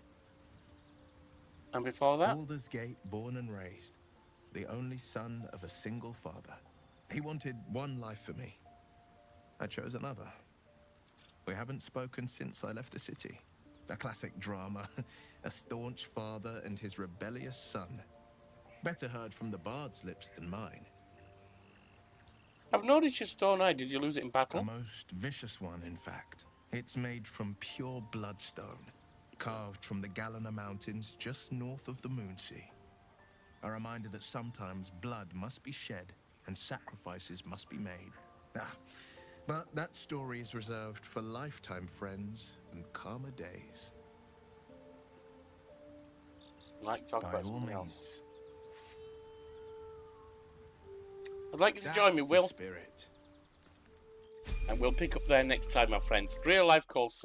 And before that? Baldur's Gate, born and raised. The only son of a single father. He wanted one life for me. I chose another. We haven't spoken since I left the city. A classic drama. A staunch father and his rebellious son. Better heard from the bard's lips than mine. I've noticed your stone eye. Did you lose it in battle? A most vicious one, in fact. It's made from pure bloodstone, carved from the Galena Mountains just north of the Moonsea. A reminder that sometimes blood must be shed and sacrifices must be made. But that story is reserved for lifetime friends and calmer days. Like to talk By about all something means. else. I'd like you to join me, Will. Spirit. And we'll pick up there next time, my friends. Real life calls.